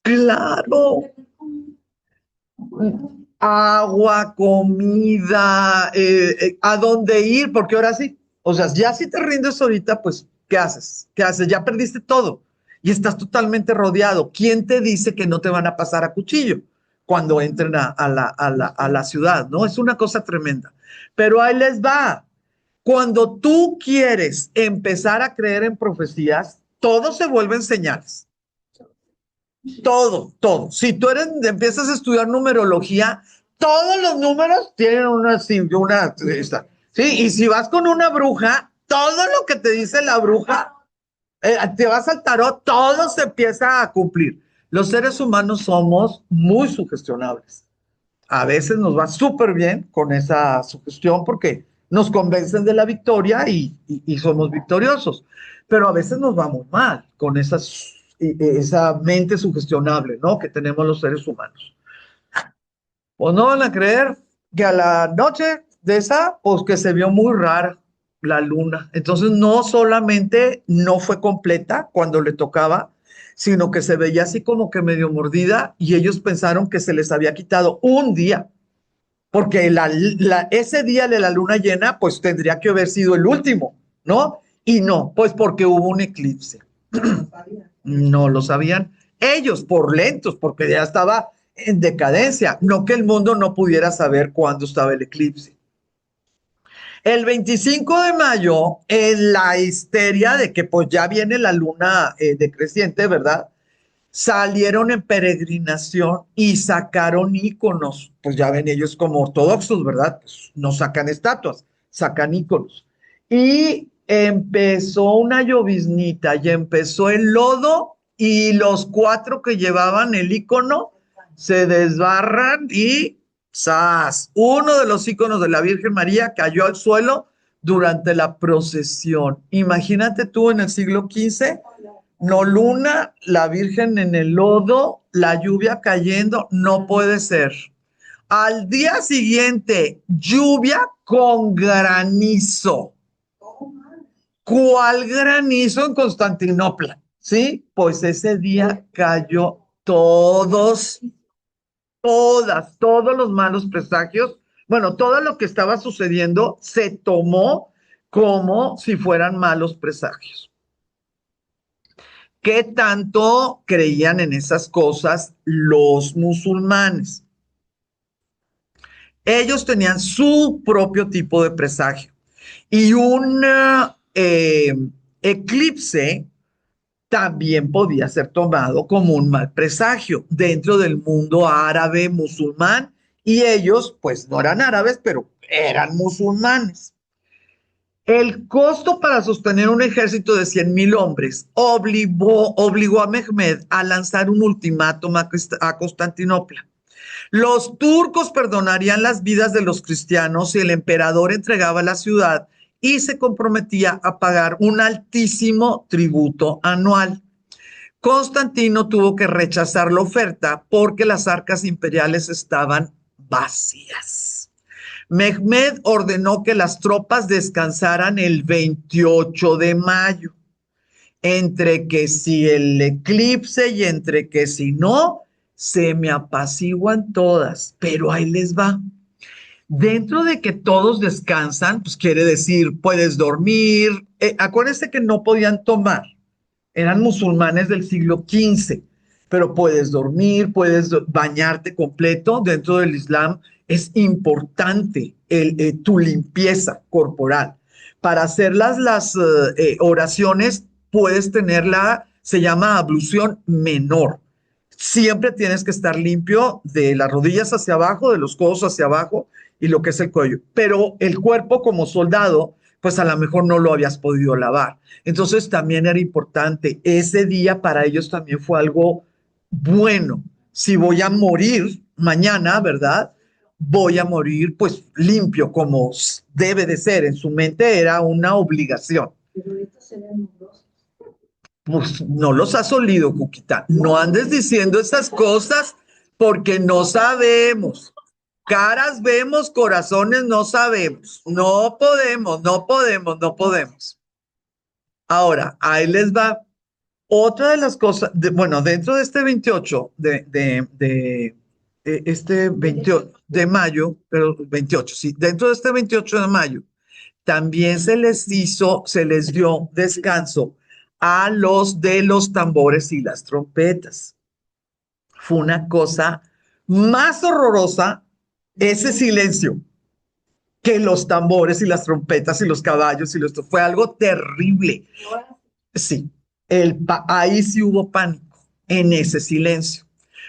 claro. Agua, comida, a dónde ir, porque ahora sí, o sea, ya si te rindes ahorita, pues, ¿qué haces? ¿Qué haces? Ya perdiste todo y estás totalmente rodeado. ¿Quién te dice que no te van a pasar a cuchillo cuando entren a la ciudad? ¿No? Es una cosa tremenda. Pero ahí les va. Cuando tú quieres empezar a creer en profecías, todo se vuelven señales. Todo, todo. Si tú empiezas a estudiar numerología, todos los números tienen ¿sí? Y si vas con una bruja, todo lo que te dice la bruja, te vas al tarot, todo se empieza a cumplir. Los seres humanos somos muy sugestionables. A veces nos va súper bien con esa sugestión porque nos convencen de la victoria y somos victoriosos. Pero a veces nos va muy mal con esa mente sugestionable, ¿no? Que tenemos los seres humanos. Pues no van a creer que a la noche de esa, pues que se vio muy rara la luna. Entonces no solamente no fue completa cuando le tocaba, sino que se veía así como que medio mordida y ellos pensaron que se les había quitado un día, porque ese día de la luna llena, pues tendría que haber sido el último, ¿no? Y no, pues porque hubo un eclipse. No lo sabían ellos por lentos, porque ya estaba en decadencia, no que el mundo no pudiera saber cuándo estaba el eclipse. El 25 de mayo, en la histeria de que pues ya viene la luna decreciente, ¿verdad? Salieron en peregrinación y sacaron íconos. Pues ya ven ellos como ortodoxos, ¿verdad? Pues no sacan estatuas, sacan íconos. Y empezó una lloviznita y empezó el lodo y los 4 que llevaban el ícono se desbarran y ¡zas! Uno de los íconos de la Virgen María cayó al suelo durante la procesión. Imagínate tú en el siglo XV, no luna, la Virgen en el lodo, la lluvia cayendo, no puede ser. Al día siguiente, lluvia con granizo. ¿Cuál granizo en Constantinopla? ¿Sí? Pues ese día cayó todos los malos presagios. Bueno, todo lo que estaba sucediendo se tomó como si fueran malos presagios. ¿Qué tanto creían en esas cosas los musulmanes? Ellos tenían su propio tipo de presagio y un eclipse también podía ser tomado como un mal presagio dentro del mundo árabe musulmán y ellos pues no eran árabes, pero eran musulmanes. El costo para sostener un ejército de 100,000 hombres obligó a Mehmed a lanzar un ultimátum a Constantinopla. Los turcos perdonarían las vidas de los cristianos si el emperador entregaba la ciudad y se comprometía a pagar un altísimo tributo anual. Constantino tuvo que rechazar la oferta porque las arcas imperiales estaban vacías. Mehmed ordenó que las tropas descansaran el 28 de mayo. Entre que si el eclipse y entre que si no, se me apaciguan todas, pero ahí les va. Dentro de que todos descansan, pues quiere decir, puedes dormir. Acuérdense que no podían tomar, eran musulmanes del siglo XV, pero puedes dormir, puedes bañarte completo. Dentro del Islam es importante tu limpieza corporal. Para hacer las oraciones puedes tenerla, se llama ablución menor. Siempre tienes que estar limpio de las rodillas hacia abajo, de los codos hacia abajo y lo que es el cuello. Pero el cuerpo como soldado, pues a lo mejor no lo habías podido lavar. Entonces también era importante. Ese día para ellos también fue algo bueno. Si voy a morir mañana, ¿verdad? Voy a morir pues limpio como debe de ser. En su mente era una obligación. Pero estos serán mugrosos. Pues no los has olido, Cuquita. No andes diciendo esas cosas porque no sabemos. Caras vemos, corazones no sabemos. No podemos, no podemos, no podemos. Ahora, ahí les va. Otra de las cosas, bueno, dentro de este 28 este 28 de mayo, pero 28, sí, dentro de este 28 de mayo, también se les dio descanso a los de los tambores y las trompetas. Fue una cosa más horrorosa ese silencio que los tambores y las trompetas y los caballos y los... Fue algo terrible. Sí, ahí sí hubo pánico en ese silencio.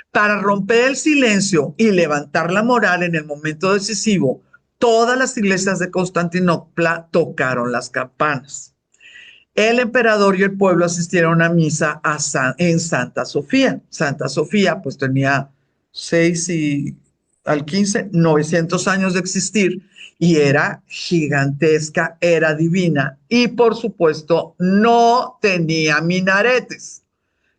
Para romper el silencio y levantar la moral en el momento decisivo, todas las iglesias de Constantinopla tocaron las campanas. El emperador y el pueblo asistieron a misa en Santa Sofía. Santa Sofía pues tenía 6 y al 15, 900 años de existir y era gigantesca, era divina y por supuesto no tenía minaretes.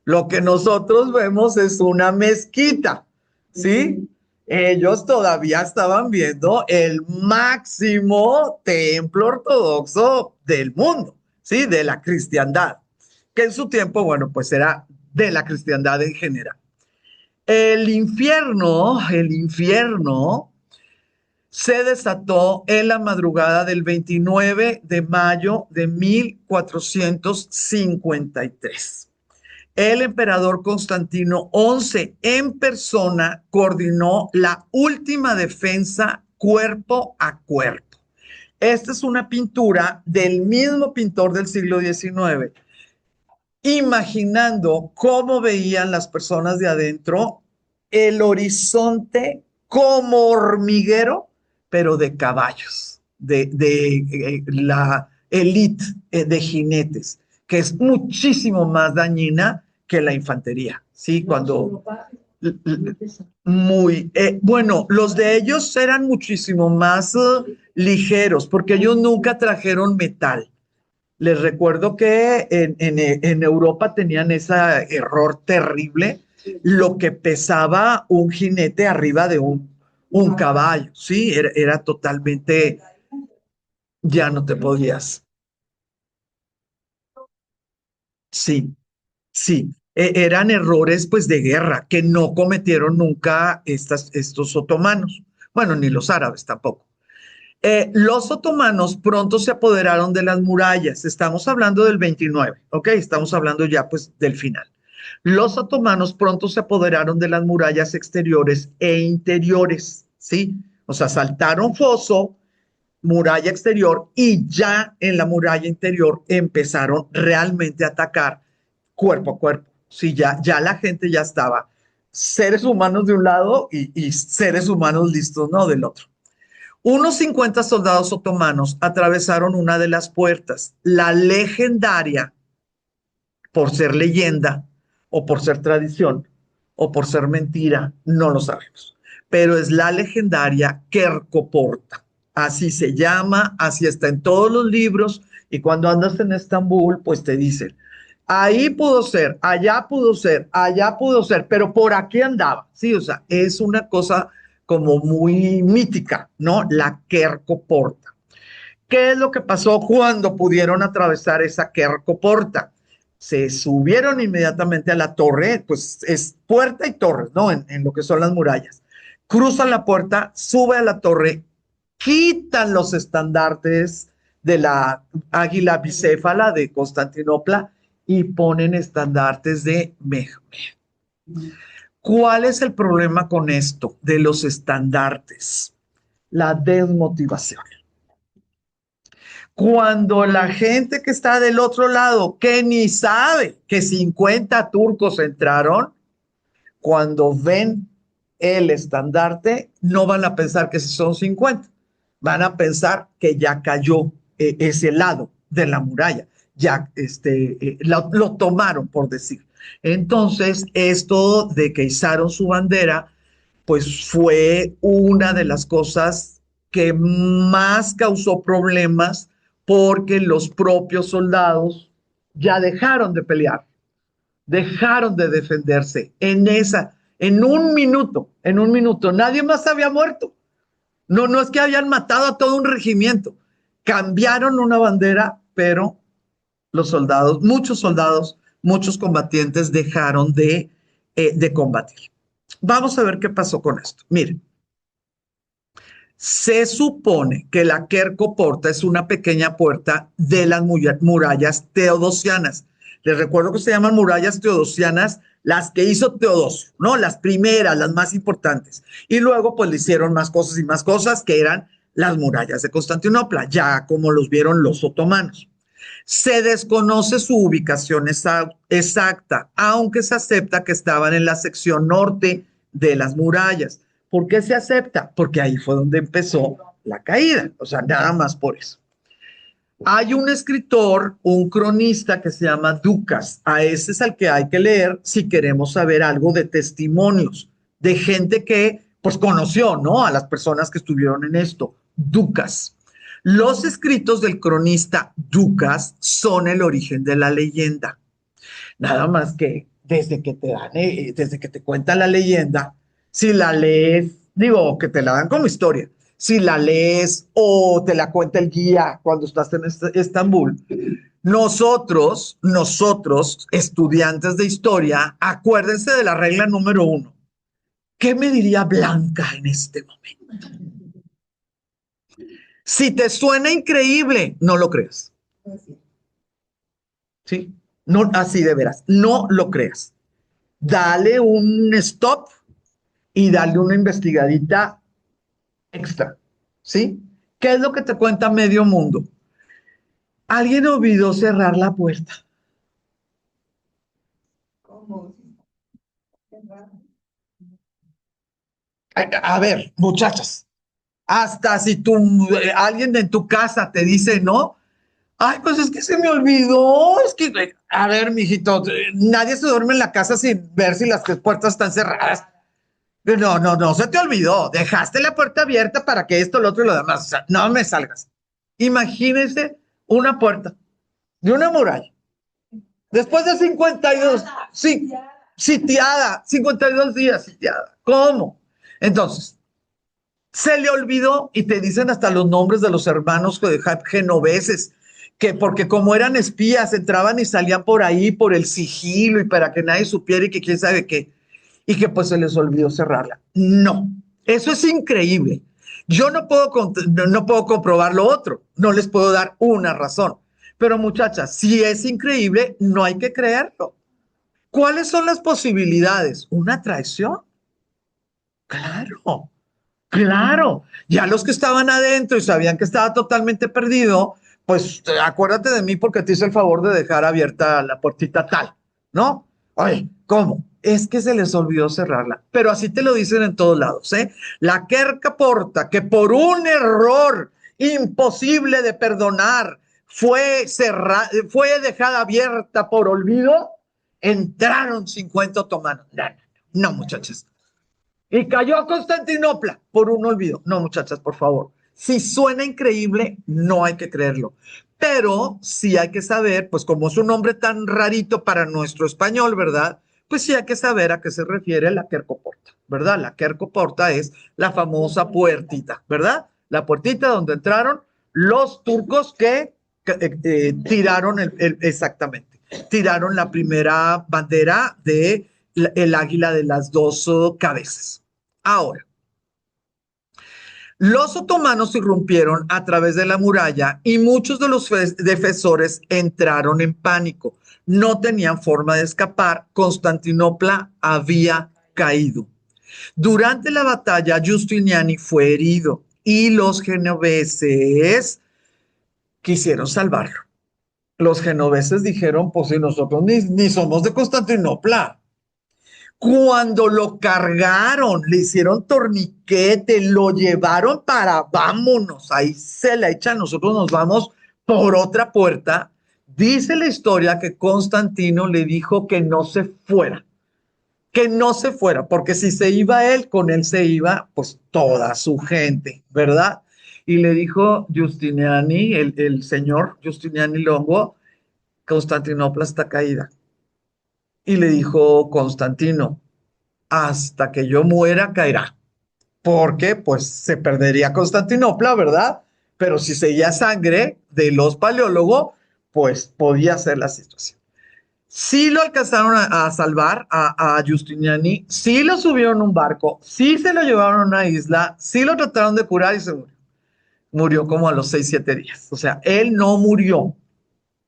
Lo que nosotros vemos es una mezquita, ¿sí? Ellos todavía estaban viendo el máximo templo ortodoxo del mundo, ¿sí? De la cristiandad, que en su tiempo, bueno, pues era de la cristiandad en general. El infierno se desató en la madrugada del 29 de mayo de 1453. El emperador Constantino XI en persona coordinó la última defensa cuerpo a cuerpo. Esta es una pintura del mismo pintor del siglo XIX, imaginando cómo veían las personas de adentro el horizonte como hormiguero, pero de caballos, de la élite de jinetes, que es muchísimo más dañina que la infantería, ¿sí? Cuando muy, bueno, los de ellos eran muchísimo más ligeros, porque ellos nunca trajeron metal. Les recuerdo que en Europa tenían ese error terrible, lo que pesaba un jinete arriba de un caballo, ¿sí? Era totalmente, ya no te podías. Sí, sí. Eran errores pues de guerra que no cometieron nunca estos otomanos. Bueno, ni los árabes tampoco. Los otomanos pronto se apoderaron de las murallas. Estamos hablando del 29, ¿ok? Estamos hablando ya pues del final. Los otomanos pronto se apoderaron de las murallas exteriores e interiores, ¿sí? O sea, saltaron foso, muralla exterior y ya en la muralla interior empezaron realmente a atacar cuerpo a cuerpo. Sí, ya la gente ya estaba seres humanos de un lado y seres humanos listos, ¿no? Del otro. Unos 50 soldados otomanos atravesaron una de las puertas, la legendaria, por ser leyenda, o por ser tradición, o por ser mentira, no lo sabemos. Pero es la legendaria Kerkoporta. Así se llama, así está en todos los libros, y cuando andas en Estambul, pues te dicen, ahí pudo ser, allá pudo ser, allá pudo ser, pero por aquí andaba, ¿sí? O sea, es una cosa como muy mítica, ¿no? La Kerkoporta. ¿Qué es lo que pasó cuando pudieron atravesar esa Kerkoporta? Se subieron inmediatamente a la torre, pues es puerta y torre, ¿no? En lo que son las murallas. Cruzan la puerta, sube a la torre, quitan los estandartes de la águila bicéfala de Constantinopla y ponen estandartes de Mehmed. ¿Cuál es el problema con esto de los estandartes? La desmotivación. Cuando la gente que está del otro lado, que ni sabe que 50 turcos entraron, cuando ven el estandarte, no van a pensar que son 50, van a pensar que ya cayó ese lado de la muralla, ya lo tomaron, por decir. Entonces, esto de que izaron su bandera, pues fue una de las cosas que más causó problemas porque los propios soldados ya dejaron de pelear, dejaron de defenderse en un minuto, nadie más había muerto. No, no es que habían matado a todo un regimiento, cambiaron una bandera, pero los soldados, muchos combatientes dejaron de combatir. Vamos a ver qué pasó con esto. Miren, se supone que la Quercoporta es una pequeña puerta de las murallas teodosianas. Les recuerdo que se llaman murallas teodosianas las que hizo Teodosio, ¿no? Las primeras, las más importantes. Y luego pues le hicieron más cosas y más cosas que eran las murallas de Constantinopla, ya como los vieron los otomanos. Se desconoce su ubicación exacta, aunque se acepta que estaban en la sección norte de las murallas. ¿Por qué se acepta? Porque ahí fue donde empezó la caída, o sea, nada más por eso. Hay un escritor, un cronista que se llama Ducas. A ese es al que hay que leer si queremos saber algo de testimonios, de gente que pues conoció, ¿no? A las personas que estuvieron en esto. Ducas. Los escritos del cronista Ducas son el origen de la leyenda. Nada más que desde que te cuentan la leyenda, si la lees, digo, que te la dan como historia, si la lees o te la cuenta el guía cuando estás en Estambul, nosotros, estudiantes de historia, acuérdense de la regla número 1. ¿Qué me diría Blanca en este momento? Si te suena increíble, no lo creas. ¿Sí? No, así de veras, no lo creas. Dale un stop y dale una investigadita extra, ¿sí? ¿Qué es lo que te cuenta medio mundo? Alguien olvidó cerrar la puerta. ¿Cómo? A ver, muchachas, hasta si alguien en tu casa te dice no, ay, pues es que se me olvidó, es que, a ver, mijito, nadie se duerme en la casa sin ver si las puertas están cerradas. No, no, no, se te olvidó. Dejaste la puerta abierta para que esto, lo otro y lo demás. O sea, no me salgas. Imagínense una puerta de una muralla. Después de 52, sí, sitiada, 52 días sitiada. ¿Cómo? Entonces, se le olvidó y te dicen hasta los nombres de los hermanos genoveses, que porque como eran espías, entraban y salían por ahí, por el sigilo y para que nadie supiera y que quién sabe qué. Y que pues se les olvidó cerrarla. No, eso es increíble. Yo no puedo comprobar lo otro, no les puedo dar una razón. Pero muchachas, si es increíble, no hay que creerlo. ¿Cuáles son las posibilidades? ¿Una traición? Claro, claro. Ya los que estaban adentro y sabían que estaba totalmente perdido, pues acuérdate de mí porque te hice el favor de dejar abierta la puertita tal, ¿no? Oye, ¿cómo? Es que se les olvidó cerrarla, pero así te lo dicen en todos lados, ¿eh? La Quercoporta, que por un error imposible de perdonar fue dejada abierta por olvido, entraron 50 otomanos. No, no, no, muchachas. Y cayó a Constantinopla por un olvido. No, muchachas, por favor. Si suena increíble, no hay que creerlo. Pero sí hay que saber, pues como es un nombre tan rarito para nuestro español, ¿verdad? Pues sí hay que saber a qué se refiere la Quercoporta, ¿verdad? La Quercoporta es la famosa puertita, ¿verdad? La puertita donde entraron los turcos que tiraron exactamente, tiraron la primera bandera de el águila de las dos cabezas. Ahora, los otomanos irrumpieron a través de la muralla y muchos de los defensores entraron en pánico. No tenían forma de escapar. Constantinopla había caído. Durante la batalla, Giustiniani fue herido y los genoveses quisieron salvarlo. Los genoveses dijeron, pues si nosotros ni somos de Constantinopla. Cuando lo cargaron, le hicieron torniquete, lo llevaron para vámonos, ahí se la echan, nosotros nos vamos por otra puerta. Dice la historia que Constantino le dijo que no se fuera, porque si se iba él, con él se iba pues toda su gente, ¿verdad? Y le dijo Giustiniani, el señor Giustiniani Longo, Constantinopla está caída. Y le dijo Constantino, hasta que yo muera caerá, porque pues se perdería Constantinopla, ¿verdad? Pero si seguía sangre de los paleólogos, pues podía ser la situación. Sí lo alcanzaron a salvar a Giustiniani, sí lo subieron a un barco, sí se lo llevaron a una isla, sí lo trataron de curar y se murió. Murió como a los 6, 7 días. O sea, él no murió,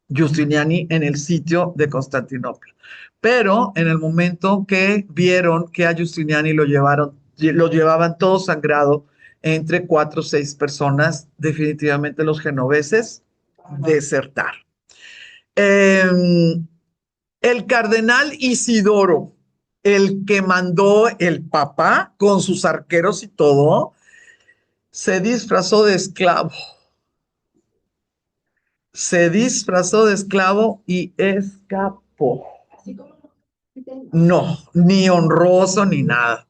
Giustiniani, en el sitio de Constantinopla. Pero en el momento que vieron que a Giustiniani lo llevaban todo sangrado entre 4 o 6 personas, definitivamente los genoveses desertaron. El cardenal Isidoro, el que mandó el papá con sus arqueros y todo, se disfrazó de esclavo. Se disfrazó de esclavo y escapó. Así como No, ni honroso ni nada.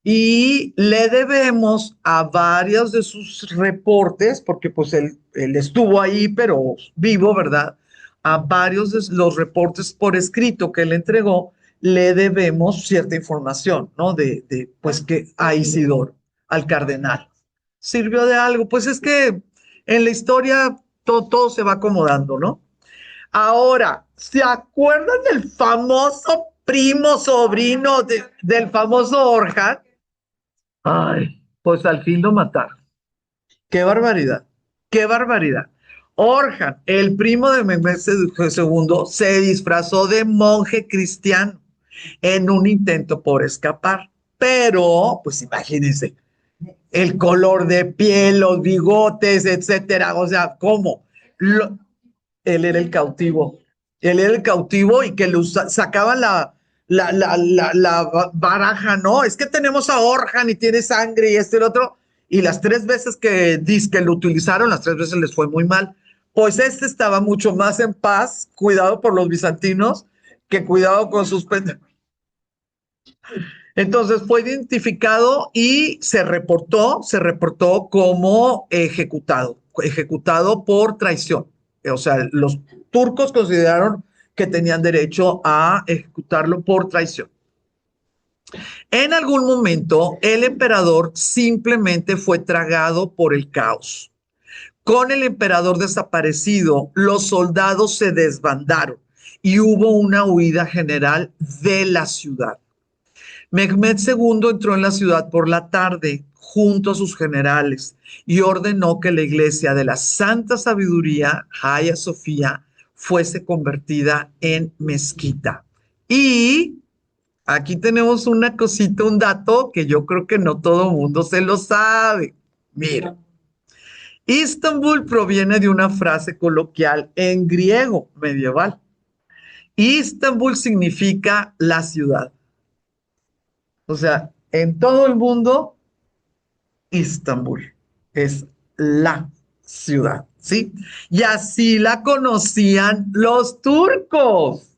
Y le debemos a varios de sus reportes, porque pues él estuvo ahí, pero vivo, ¿verdad? A varios de los reportes por escrito que él entregó, le debemos cierta información, ¿no? Pues que a Isidoro, al cardenal. ¿Sirvió de algo? Pues es que en la historia todo se va acomodando, ¿no? Ahora, ¿se acuerdan del famoso primo sobrino del famoso Orhan? Ay, pues al fin lo mataron. ¡Qué barbaridad! ¡Qué barbaridad! Orhan, el primo de Mehmed II, se disfrazó de monje cristiano en un intento por escapar. Pero, pues imagínense, el color de piel, los bigotes, etcétera. O sea, ¿cómo? Él era el cautivo. Él era el cautivo y que sacaban la baraja, ¿no? Es que tenemos a Orhan y tiene sangre y esto y el otro. Y las 3 veces que lo utilizaron, las 3 veces les fue muy mal. Pues este estaba mucho más en paz, cuidado por los bizantinos, que cuidado con sus pendejos. Entonces fue identificado y se reportó como ejecutado por traición. O sea, los turcos consideraron que tenían derecho a ejecutarlo por traición. En algún momento, el emperador simplemente fue tragado por el caos. Con el emperador desaparecido, los soldados se desbandaron y hubo una huida general de la ciudad. Mehmed II entró en la ciudad por la tarde junto a sus generales y ordenó que la iglesia de la Santa Sabiduría, Hagia Sofía, fuese convertida en mezquita. Y aquí tenemos una cosita, un dato que yo creo que no todo el mundo se lo sabe. Mira, Istambul proviene de una frase coloquial en griego medieval. Istambul significa la ciudad. O sea, en todo el mundo, Istambul es la ciudad, ¿sí? Y así la conocían los turcos.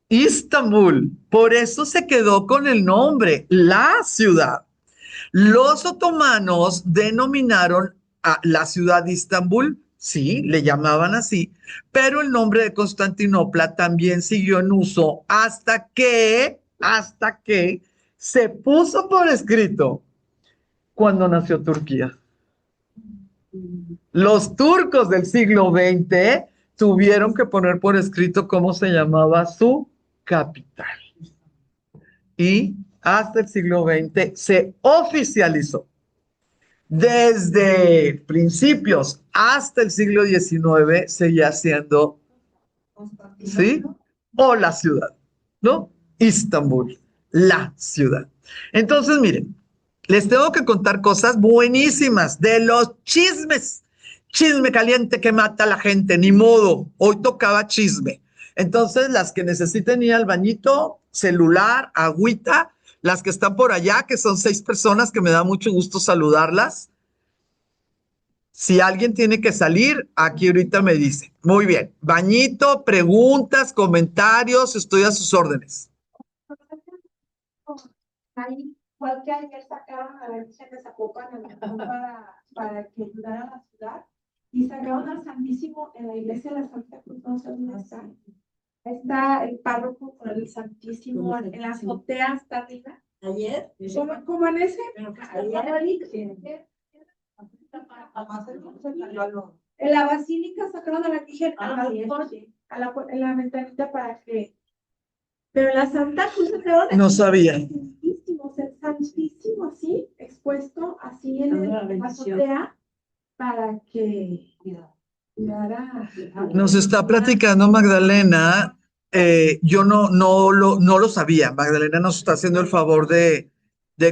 Istambul. Por eso se quedó con el nombre, la ciudad. Los otomanos denominaron a la ciudad de Istambul, sí, le llamaban así, pero el nombre de Constantinopla también siguió en uso hasta que se puso por escrito cuando nació Turquía. Los turcos del siglo XX tuvieron que poner por escrito cómo se llamaba su capital. Y hasta el siglo XX se oficializó. Desde principios hasta el siglo XIX seguía siendo, ¿sí? O la ciudad, ¿no? Istambul, la ciudad. Entonces, miren, les tengo que contar cosas buenísimas de los chismes. Chisme caliente que mata a la gente, ni modo. Hoy tocaba chisme. Entonces, las que necesiten ir al bañito, celular, agüita, las que están por allá, que son 6 personas, que me da mucho gusto saludarlas. Si alguien tiene que salir, aquí ahorita me dice. Muy bien. Bañito, preguntas, comentarios, estoy a sus órdenes. Ahí, igual que ayer sacaron a la Virgen de Zapopan para que ayudara a la ciudad, y sacaron al Santísimo en la iglesia de la Santa Cruz, no sé dónde está. Está el párroco con el Santísimo en la azotea hasta arriba. Ayer, Como en ese. En la basílica sacaron a la Virgen al balcón, en la ventanita para que. Pero en la Santa Cruz sacaron No sabía. el Santísimo así, expuesto así en la azotea para que cuidara. Nos está platicando Magdalena. Yo no lo sabía. Magdalena nos está haciendo el favor de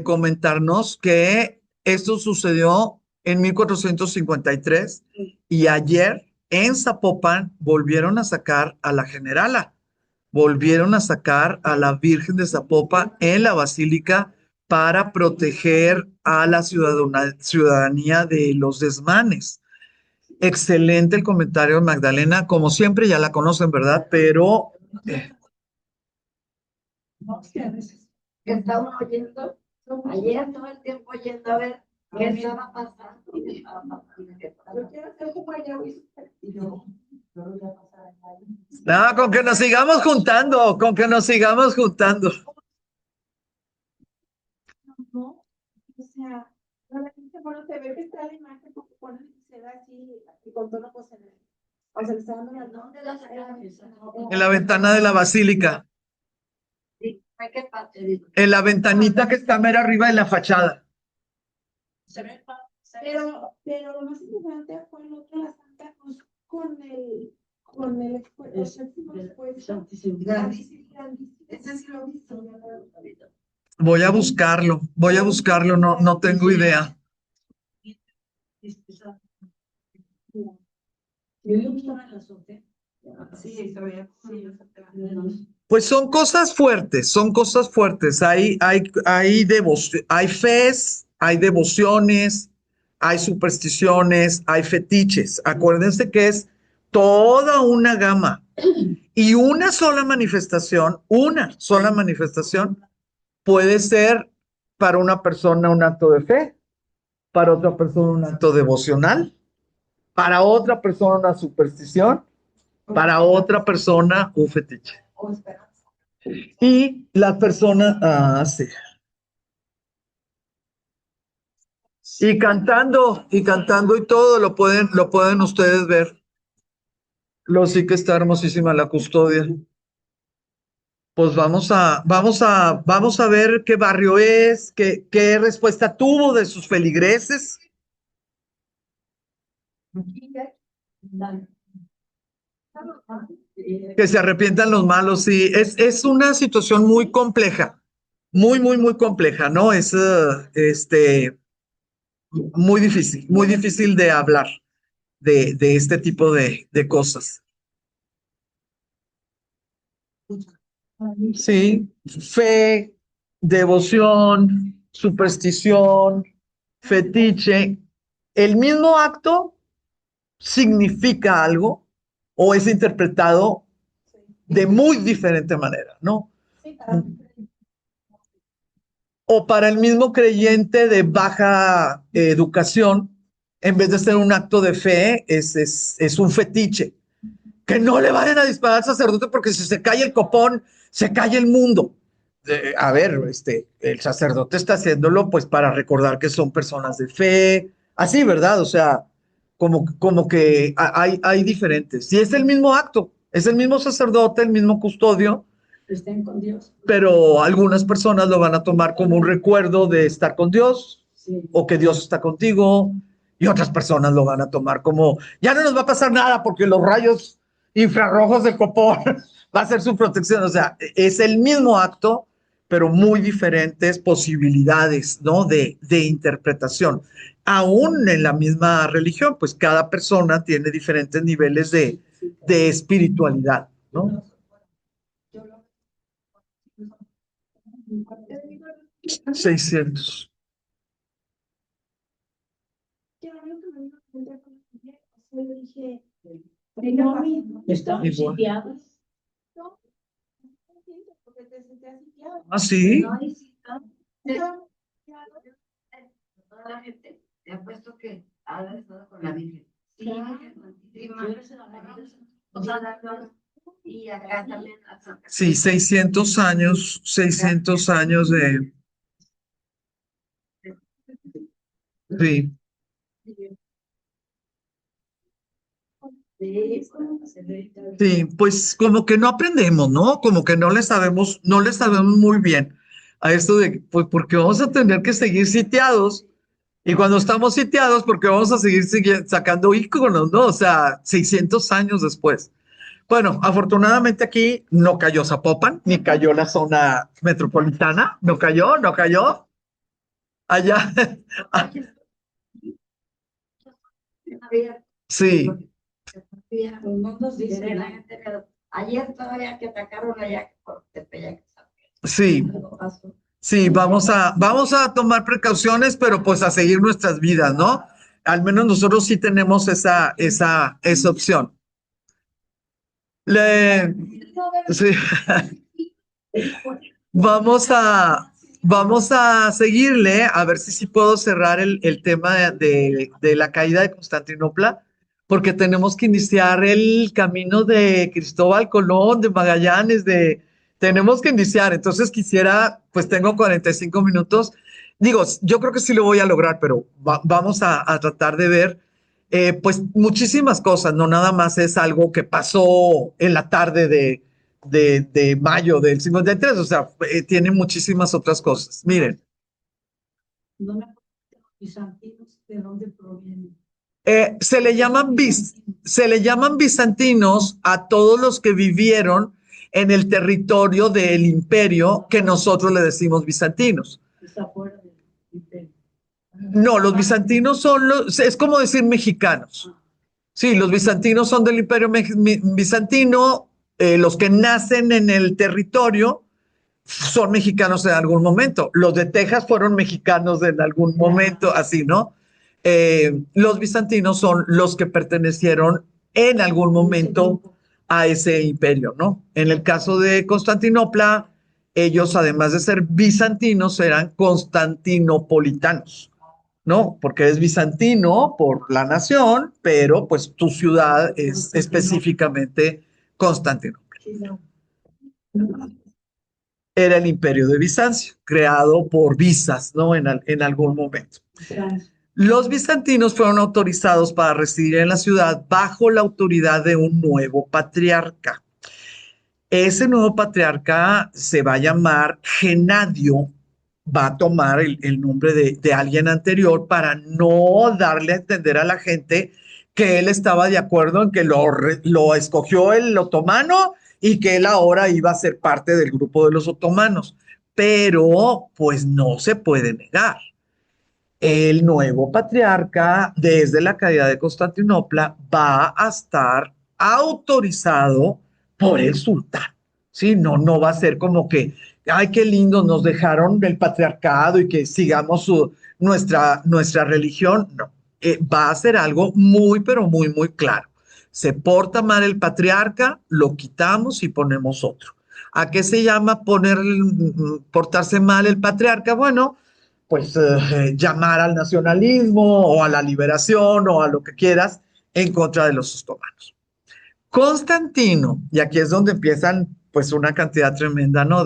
comentarnos que esto sucedió en 1453 y ayer en Zapopan volvieron a sacar a la generala, volvieron a sacar a la Virgen de Zapopan en la basílica para proteger a la ciudadanía de los desmanes. Excelente el comentario de Magdalena, como siempre ya la conocen, ¿verdad? Pero Estaba oyendo, ayer todo el tiempo oyendo a ver qué estaba pasando. Yo quiero hacer como ella hizo. no, con que nos sigamos juntando, con que nos sigamos juntando. No, o sea, no, la gente, bueno, se ve que está la imagen porque ponen se da así y con tono pues en el, o sea, le está dando la ¿Dónde la sacaron? En la ventana de la basílica, Sí, ¿qué parte? en la ventanita que está mera arriba de la fachada. pero lo más importante fue el otro, la Santa Cruz con el expuesto. Ese sí lo hizo. Voy a buscarlo, no tengo idea. Sí, se veía. Pues son cosas fuertes, son cosas fuertes. Hay fes, hay devociones, hay supersticiones, hay fetiches. Acuérdense que es toda una gama y una sola manifestación puede ser para una persona un acto de fe, para otra persona un acto devocional, para otra persona una superstición, para otra persona un fetiche. O esperanza. Y la persona sí. Y cantando y todo lo pueden ustedes ver. Sí que está hermosísima la custodia. Pues vamos a ver qué barrio es, qué respuesta tuvo de sus feligreses. Que se arrepientan los malos, sí. Es una situación muy compleja, muy compleja, ¿no? Es muy difícil de hablar de este tipo de cosas. Sí, fe, devoción, superstición, fetiche. El mismo acto significa algo o es interpretado de muy diferente manera, ¿no? Sí, O para el mismo creyente de baja educación, en vez de ser un acto de fe, es un fetiche. Que no le vayan a disparar al sacerdote porque si se cae el copón, se cae el mundo. A ver, el sacerdote está haciéndolo pues para recordar que son personas de fe, así, ¿verdad? O sea, como que hay diferentes. Y es el mismo acto, es el mismo sacerdote, el mismo custodio, Estén con Dios. pero algunas personas lo van a tomar como un recuerdo de estar con Dios Sí. o que Dios está contigo, y otras personas lo van a tomar como ya no nos va a pasar nada porque los rayos infrarrojos del copón va a ser su protección. O sea, es el mismo acto, pero muy diferentes posibilidades, ¿no? De interpretación. Aún en la misma religión, pues cada persona tiene diferentes niveles de espiritualidad, ¿no? 600. Que lo único que me dijo que me dije, o sea, le dije, no, Estaban Igual. sitiados. no, porque te sentías sitiado. ¿Ah, sí? No hay cita. Estaba sitiado. Toda la gente, te apuesto que ha estado con la Virgen. Sí, Claro. Virgen Santísima. O sea, y acá también. Sí, 600 años, 600 años de... Sí, sí, pues como que no aprendemos, ¿no? Como que no le sabemos muy bien a esto de, pues porque vamos a tener que seguir sitiados. Y cuando estamos sitiados, porque vamos a seguir sacando íconos, ¿no? O sea, 600 años después. Bueno, afortunadamente aquí no cayó Zapopan, ni cayó la zona metropolitana, no cayó, no cayó. Allá, sí, Los mundos dicen la gente, pero ayer todavía que atacaron allá por Tepeyac. sí, Algo pasó. sí, vamos a tomar precauciones, pero pues a seguir nuestras vidas, ¿no? Al menos nosotros sí tenemos esa opción. Le, sí. Vamos vamos a seguirle, a ver si sí puedo cerrar el tema de la caída de Constantinopla, porque tenemos que iniciar el camino de Cristóbal Colón, de Magallanes, tenemos que iniciar. Entonces quisiera, pues tengo 45 minutos. Digo, yo creo que sí lo voy a lograr, pero vamos a tratar de ver, pues muchísimas cosas, no nada más es algo que pasó en la tarde de mayo del 53, o sea, tiene muchísimas otras cosas. Miren, No me acuerdo de los bizantinos, de dónde provienen. se le llaman bizantinos a todos los que vivieron en el territorio del imperio que nosotros le decimos bizantinos. Está fuera del imperio. No, los bizantinos es como decir mexicanos. Sí, los bizantinos son del imperio bizantino, los que nacen en el territorio son mexicanos en algún momento. Los de Texas fueron mexicanos en algún momento, así, ¿no? Los bizantinos son los que pertenecieron en algún momento a ese imperio, ¿no? En el caso de Constantinopla, ellos, además de ser bizantinos, eran constantinopolitanos, ¿no? Porque es bizantino por la nación, pero pues tu ciudad es específicamente Constantinopla. Era el imperio de Bizancio, creado por Bizas, ¿no? En algún momento. Los bizantinos fueron autorizados para residir en la ciudad bajo la autoridad de un nuevo patriarca. Ese nuevo patriarca se va a llamar Genadio, va a tomar el nombre de alguien anterior para no darle a entender a la gente que él estaba de acuerdo en que lo escogió el otomano y que él ahora iba a ser parte del grupo de los otomanos. Pero pues no se puede negar. El nuevo patriarca, desde la caída de Constantinopla, va a estar autorizado por el sultán. ¿Sí? No, no va a ser como que, ay, qué lindo, nos dejaron el patriarcado y que sigamos nuestra religión. No, va a ser algo muy, pero muy, muy claro. Se porta mal el patriarca, lo quitamos y ponemos otro. ¿A qué se llama portarse mal el patriarca? Bueno, pues llamar al nacionalismo o a la liberación o a lo que quieras en contra de los otomanos. Constantino, y aquí es donde empiezan pues una cantidad tremenda, ¿no?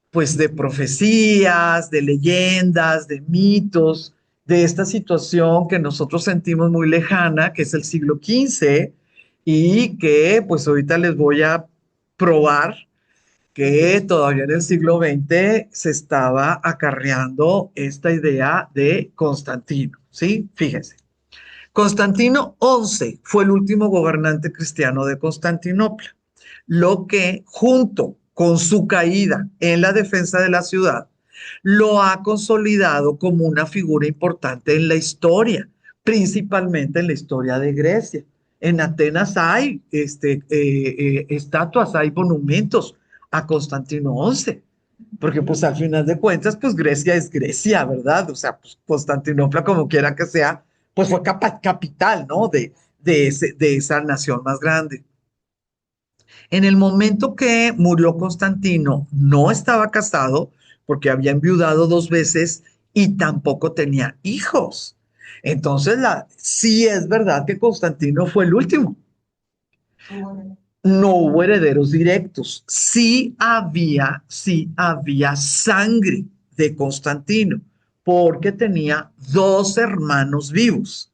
Pues de profecías, de leyendas, de mitos, de esta situación que nosotros sentimos muy lejana, que es el siglo XV, y que pues ahorita les voy a probar que todavía en el siglo XX se estaba acarreando esta idea de Constantino, ¿sí? Fíjense. Constantino XI fue el último gobernante cristiano de Constantinopla, lo que junto con su caída en la defensa de la ciudad, lo ha consolidado como una figura importante en la historia, principalmente en la historia de Grecia. En Atenas hay estatuas, hay monumentos a Constantino XI. porque pues al final de cuentas, pues Grecia es Grecia, ¿verdad? O sea, pues Constantinopla, como quiera que sea, pues fue capital, ¿no? De esa nación más grande. En el momento que murió Constantino, no estaba casado porque había enviudado 2 veces y tampoco tenía hijos. Entonces, sí es verdad que Constantino fue el último. No hubo herederos directos. Sí había sangre de Constantino, porque tenía 2 hermanos vivos,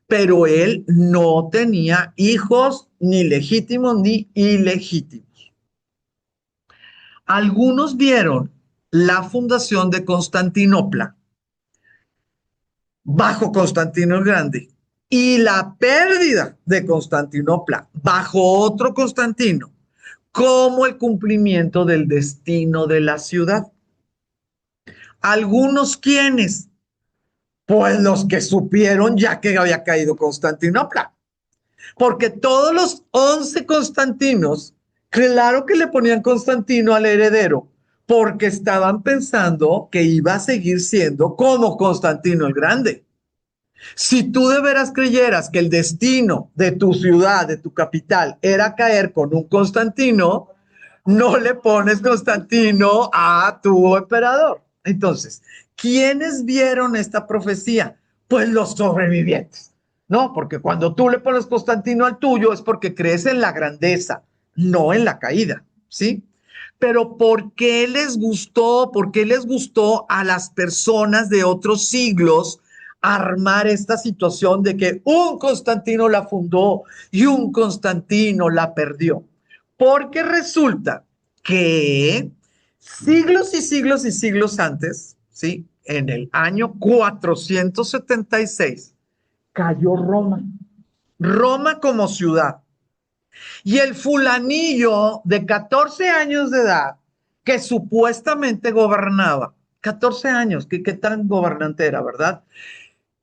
pero él no tenía hijos ni legítimos ni ilegítimos. Algunos vieron la fundación de Constantinopla bajo Constantino el Grande y la pérdida de Constantinopla bajo otro Constantino como el cumplimiento del destino de la ciudad. Algunos quienes, pues los que supieron ya que había caído Constantinopla, porque todos los 11 Constantinos, claro que le ponían Constantino al heredero, porque estaban pensando que iba a seguir siendo como Constantino el Grande. Si tú de veras creyeras que el destino de tu ciudad, de tu capital, era caer con un Constantino, no le pones Constantino a tu emperador. Entonces, ¿quiénes vieron esta profecía? Pues los sobrevivientes, ¿no? Porque cuando tú le pones Constantino al tuyo es porque crees en la grandeza, no en la caída, ¿sí? Pero ¿por qué les gustó? ¿Por qué les gustó a las personas de otros siglos armar esta situación de que un Constantino la fundó y un Constantino la perdió? Porque resulta que siglos y siglos y siglos antes, ¿sí? En el año 476, cayó Roma. Roma como ciudad. Y el fulanillo de 14 años de edad, que supuestamente gobernaba, 14 años, ¿qué tan gobernante era, verdad?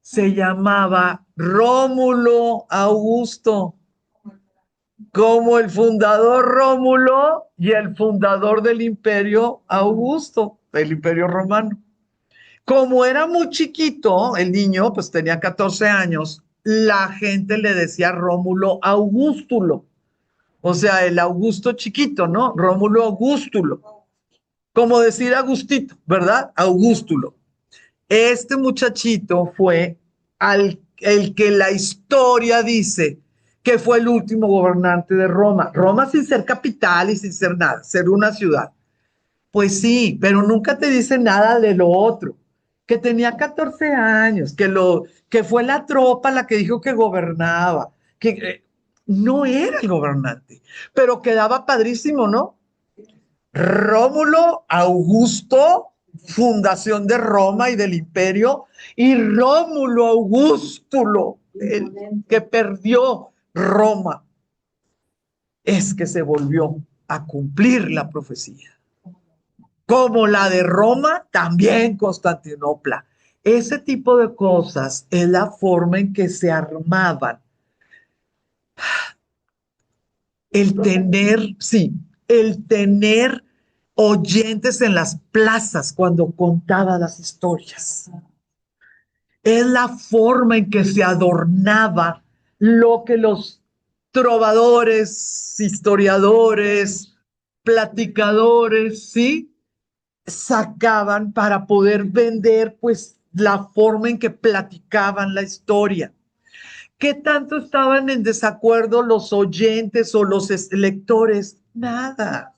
Se llamaba Rómulo Augusto, como el fundador Rómulo y el fundador del Imperio Augusto, del Imperio Romano. Como era muy chiquito, el niño, pues tenía 14 años, la gente le decía Rómulo Augustulo, o sea, el Augusto chiquito, ¿no? Rómulo Augustulo, como decir Agustito, ¿verdad? Augustulo. Este muchachito fue el que la historia dice que fue el último gobernante de Roma. Roma sin ser capital y sin ser nada, ser una ciudad. Pues sí, pero nunca te dice nada de lo otro. Que tenía 14 años, que fue la tropa la que dijo que gobernaba, que no era el gobernante, pero quedaba padrísimo, ¿no? Rómulo Augusto, fundación de Roma y del imperio, y Rómulo Augustulo, el que perdió Roma, es que se volvió a cumplir la profecía. Como la de Roma, también Constantinopla. Ese tipo de cosas es la forma en que se armaban. El tener oyentes en las plazas cuando contaba las historias. Es la forma en que se adornaba lo que los trovadores, historiadores, platicadores, ¿sí? Sacaban para poder vender, pues, la forma en que platicaban la historia. ¿Qué tanto estaban en desacuerdo los oyentes o los lectores? Nada.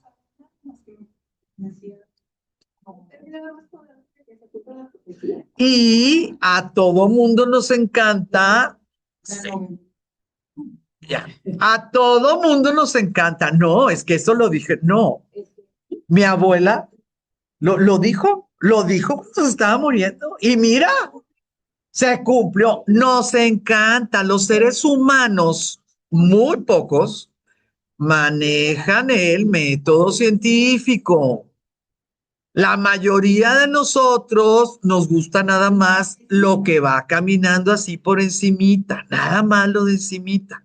Y a todo mundo nos encanta. Ya, a todo mundo nos encanta. No, es que eso lo dije. No, mi abuela lo dijo cuando se estaba muriendo. Y mira, se cumplió. Nos encanta. Los seres humanos, muy pocos, manejan el método científico. La mayoría de nosotros nos gusta nada más lo que va caminando así por encimita, nada más lo de encimita.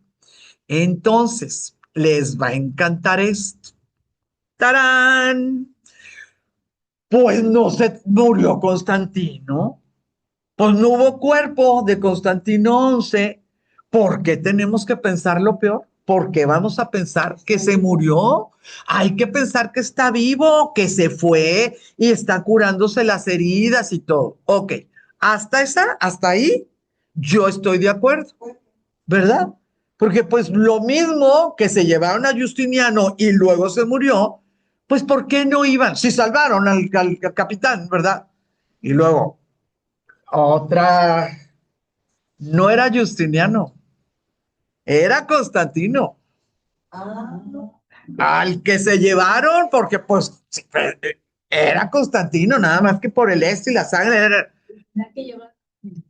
Entonces, les va a encantar esto. ¡Tarán! Pues no se murió Constantino, pues no hubo cuerpo de Constantino 11. ¿Por qué tenemos que pensar lo peor? ¿Por qué vamos a pensar que se murió? Hay que pensar que está vivo, que se fue y está curándose las heridas y todo. Ok, hasta ahí, yo estoy de acuerdo, ¿verdad? Porque pues lo mismo que se llevaron a Justiniano y luego se murió, pues ¿por qué no iban? Si salvaron al capitán, ¿verdad? Y luego, otra, no era Justiniano, era Constantino, Ah, al que se llevaron, porque pues sí, era Constantino, nada más que por el y la sangre, tenía que llevar.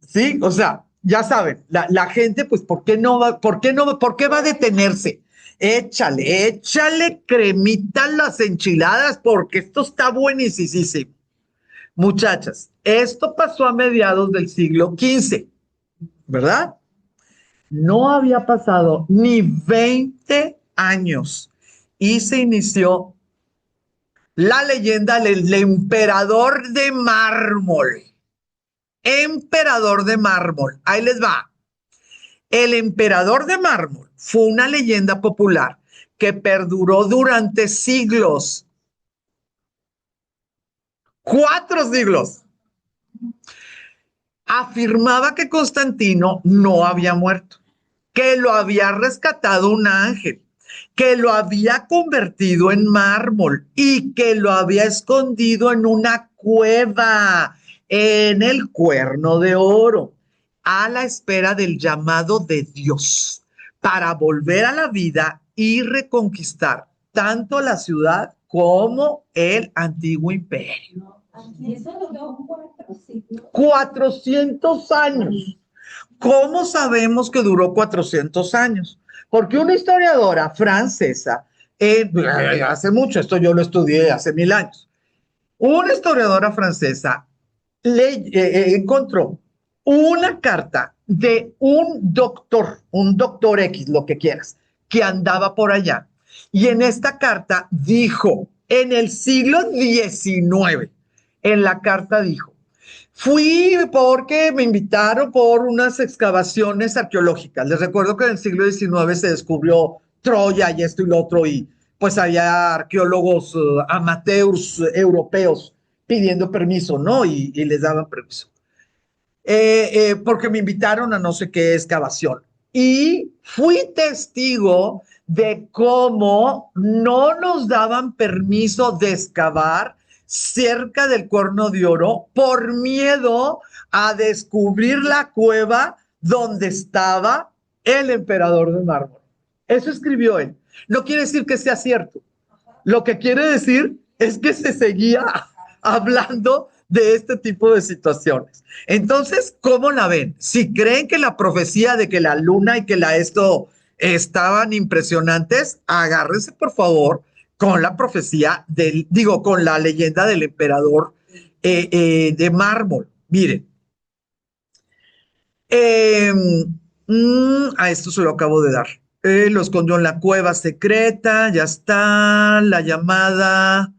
sí, o sea, ya saben, la gente, pues, ¿por qué no va, por qué no, por qué va a detenerse? Échale cremita a las enchiladas, porque esto está buenísimo. Muchachas, esto pasó a mediados del siglo XV, ¿verdad? No había pasado ni 20 años y se inició la leyenda del emperador de mármol. Emperador de mármol. Ahí les va. El emperador de mármol fue una leyenda popular que perduró durante siglos. 4 siglos. Afirmaba que Constantino no había muerto, que lo había rescatado un ángel, que lo había convertido en mármol y que lo había escondido en una cueva en el Cuerno de Oro, a la espera del llamado de Dios para volver a la vida y reconquistar tanto la ciudad como el antiguo imperio. Y eso duró 4 siglos. 400 años. ¿Cómo sabemos que duró 400 años? Porque una historiadora francesa, hace mucho, esto yo lo estudié hace 1000 años, una historiadora francesa encontró una carta de un doctor X, lo que quieras, que andaba por allá. Y en esta carta dijo, en el siglo XIX, en la carta dijo, fui porque me invitaron por unas excavaciones arqueológicas. Les recuerdo que en el siglo XIX se descubrió Troya y esto y lo otro, y pues había arqueólogos amateurs europeos pidiendo permiso, ¿no? Y les daban permiso. Porque me invitaron a no sé qué excavación. Y fui testigo de cómo no nos daban permiso de excavar cerca del Cuerno de Oro por miedo a descubrir la cueva donde estaba el emperador de mármol. Eso escribió él. No quiere decir que sea cierto. Lo que quiere decir es que se seguía hablando de este tipo de situaciones. Entonces, ¿cómo la ven? Si creen que la profecía de que la luna y que esto estaban impresionantes, agárrense por favor con la profecía con la leyenda del emperador de mármol. Miren, eh, a esto se lo acabo de dar. Lo escondió en la cueva secreta, ya está, la llamada.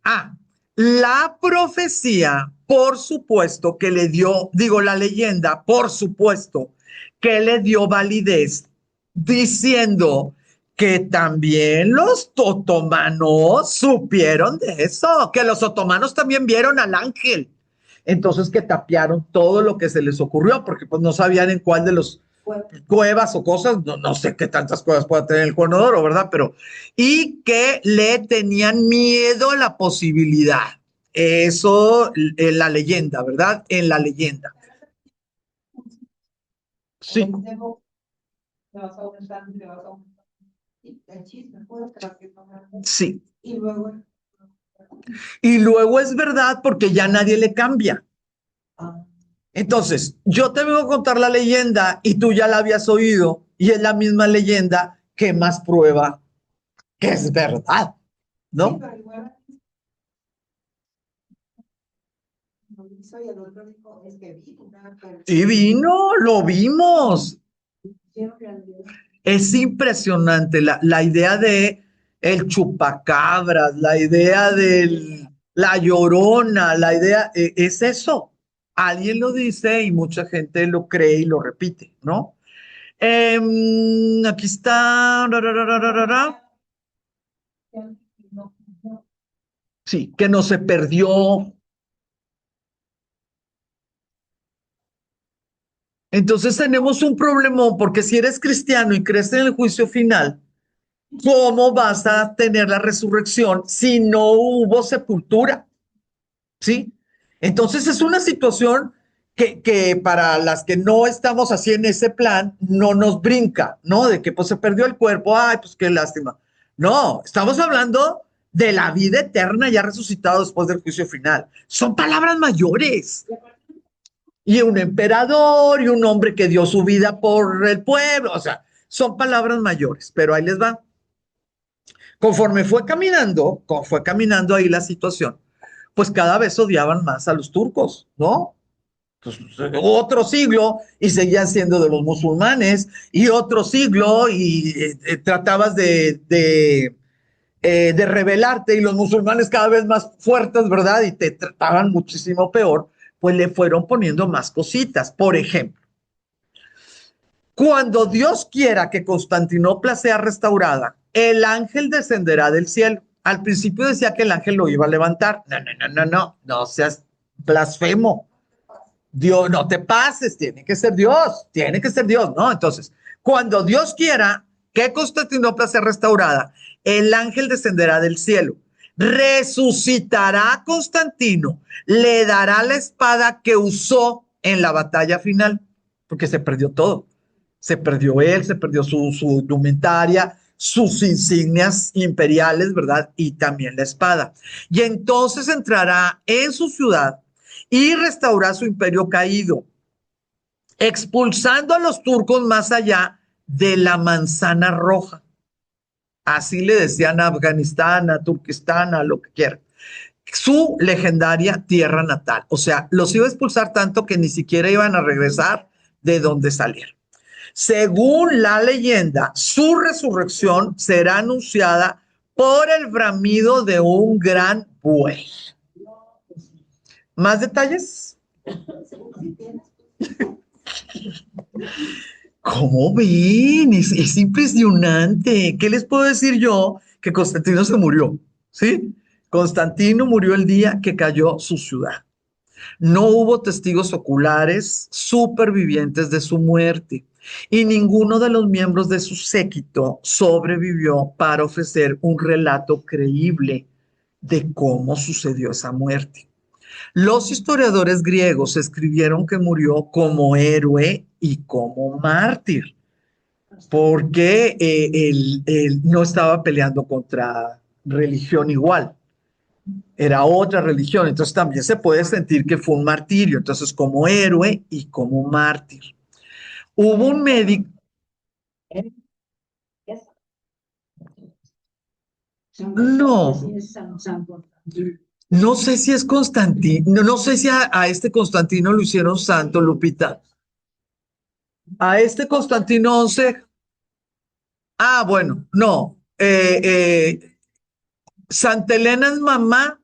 Ah, la profecía, por supuesto que le dio, la leyenda, por supuesto que le dio validez, diciendo que también los otomanos supieron de eso, que los otomanos también vieron al ángel. Entonces que tapiaron todo lo que se les ocurrió, porque pues no sabían en cuál de los cuevas o cosas, no sé qué tantas cuevas pueda tener el Cuerno de Oro, ¿verdad? Pero, y que le tenían miedo a la posibilidad. Eso en la leyenda, ¿verdad? En la leyenda. Sí, Te vas aumentando, te vas aumentando. Y el chisme fue que sí. y luego. Y luego es verdad porque ya nadie le cambia. Ah, Entonces, yo te vengo a contar la leyenda y tú ya la habías oído y es la misma leyenda que más prueba que es verdad, Sí, ¿no? pero igual. Lo hizo y el otro dijo, es que vi una Y vino, lo vimos. Es impresionante la idea de el chupacabras, la idea de La Llorona, la idea es eso. Alguien lo dice y mucha gente lo cree y lo repite, ¿no? Aquí está. Sí, que no se perdió. Entonces tenemos un problemón porque si eres cristiano y crees en el juicio final, ¿cómo vas a tener la resurrección si no hubo sepultura? ¿Sí? Entonces es una situación que para las que no estamos así en ese plan, no nos brinca, ¿no? De que pues se perdió el cuerpo, ay, pues qué lástima. No, estamos hablando de la vida eterna ya resucitado después del juicio final. Son palabras mayores. Y un emperador y un hombre que dio su vida por el pueblo, o sea, son palabras mayores, pero ahí les va. Conforme fue caminando ahí la situación, pues cada vez odiaban más a los turcos, ¿no? Pues, otro siglo y seguían siendo de los musulmanes, y otro siglo y tratabas de rebelarte y los musulmanes cada vez más fuertes, ¿verdad? Y te trataban muchísimo peor, pues le fueron poniendo más cositas. Por ejemplo, cuando Dios quiera que Constantinopla sea restaurada, el ángel descenderá del cielo. Al principio decía que el ángel lo iba a levantar. No, no, no, no, no, no seas blasfemo. Dios, no te pases, tiene que ser Dios, ¿no? Entonces, cuando Dios quiera que Constantinopla sea restaurada, el ángel descenderá del cielo, resucitará a Constantino, le dará la espada que usó en la batalla final, porque se perdió todo. Se perdió él, se perdió su indumentaria, sus insignias imperiales, ¿verdad? Y también la espada. Y entonces entrará en su ciudad y restaurar su imperio caído, expulsando a los turcos más allá de la manzana roja. Así le decían a Afganistán, a Turquistán, a lo que quieran. Su legendaria tierra natal. O sea, los iba a expulsar tanto que ni siquiera iban a regresar de donde salieron. Según la leyenda, su resurrección será anunciada por el bramido de un gran buey. ¿Más detalles? ¿Cómo ven? Es impresionante. ¿Qué les puedo decir yo? Que Constantino se murió, ¿sí? Constantino murió el día que cayó su ciudad. No hubo testigos oculares supervivientes de su muerte y ninguno de los miembros de su séquito sobrevivió para ofrecer un relato creíble de cómo sucedió esa muerte. Los historiadores griegos escribieron que murió como héroe y como mártir, porque él no estaba peleando contra religión igual, era otra religión, entonces también se puede sentir que fue un martirio, entonces como héroe y como mártir. Hubo un médico, no, no sé si es Constantino, no sé si a este Constantino lo hicieron santo, Lupita. A este Constantino 11, bueno, no. Santa Elena es mamá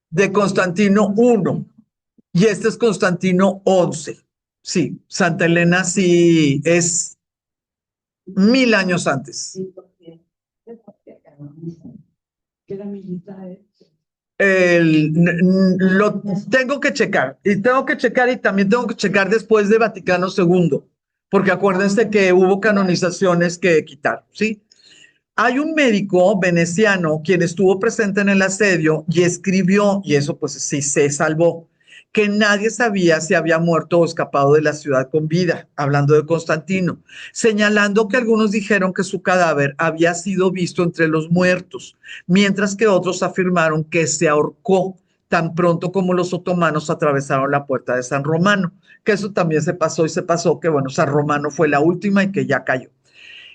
de Constantino 1 y este es Constantino 11. Sí, Santa Elena sí es 1000 años antes. Era militar. Lo tengo que checar y también tengo que checar después de Vaticano II, porque acuérdense que hubo canonizaciones que quitar, ¿sí? Hay un médico veneciano quien estuvo presente en el asedio y escribió, y eso pues sí se salvó, que nadie sabía si había muerto o escapado de la ciudad con vida, hablando de Constantino, señalando que algunos dijeron que su cadáver había sido visto entre los muertos, mientras que otros afirmaron que se ahorcó tan pronto como los otomanos atravesaron la puerta de San Romano, que eso también se pasó y se pasó, que bueno, San Romano fue la última y que ya cayó.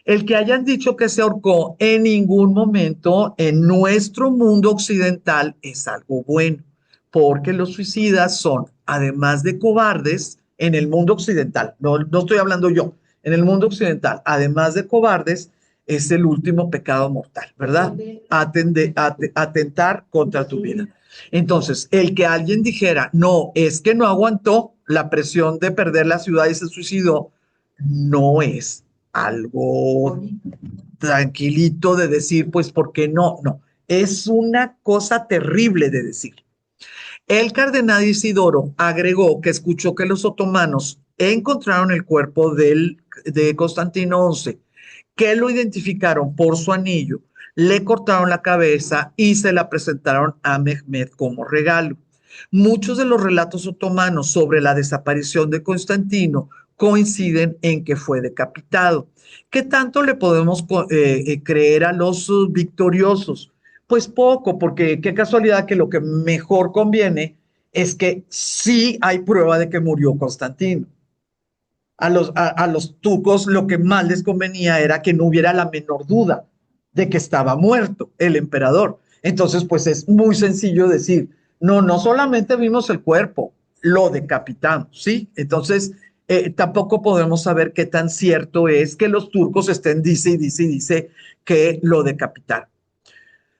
El que hayan dicho que se ahorcó en ningún momento en nuestro mundo occidental es algo bueno, porque los suicidas son, además de cobardes, en el mundo occidental, no estoy hablando yo, en el mundo occidental, además de cobardes, es el último pecado mortal, ¿verdad? Atentar contra tu vida. Entonces, el que alguien dijera, no, es que no aguantó la presión de perder la ciudad y se suicidó, no es algo tranquilito de decir, pues, ¿por qué no? No, es una cosa terrible de decir. El cardenal Isidoro agregó que escuchó que los otomanos encontraron el cuerpo de Constantino XI, que lo identificaron por su anillo, le cortaron la cabeza y se la presentaron a Mehmed como regalo. Muchos de los relatos otomanos sobre la desaparición de Constantino coinciden en que fue decapitado. ¿Qué tanto le podemos creer a los victoriosos? Pues poco, porque qué casualidad que lo que mejor conviene es que sí hay prueba de que murió Constantino. A los turcos lo que más les convenía era que no hubiera la menor duda de que estaba muerto el emperador. Entonces, pues es muy sencillo decir, no, no solamente vimos el cuerpo, lo decapitamos, ¿sí? Entonces, tampoco podemos saber qué tan cierto es que los turcos estén, dice que lo decapitaron.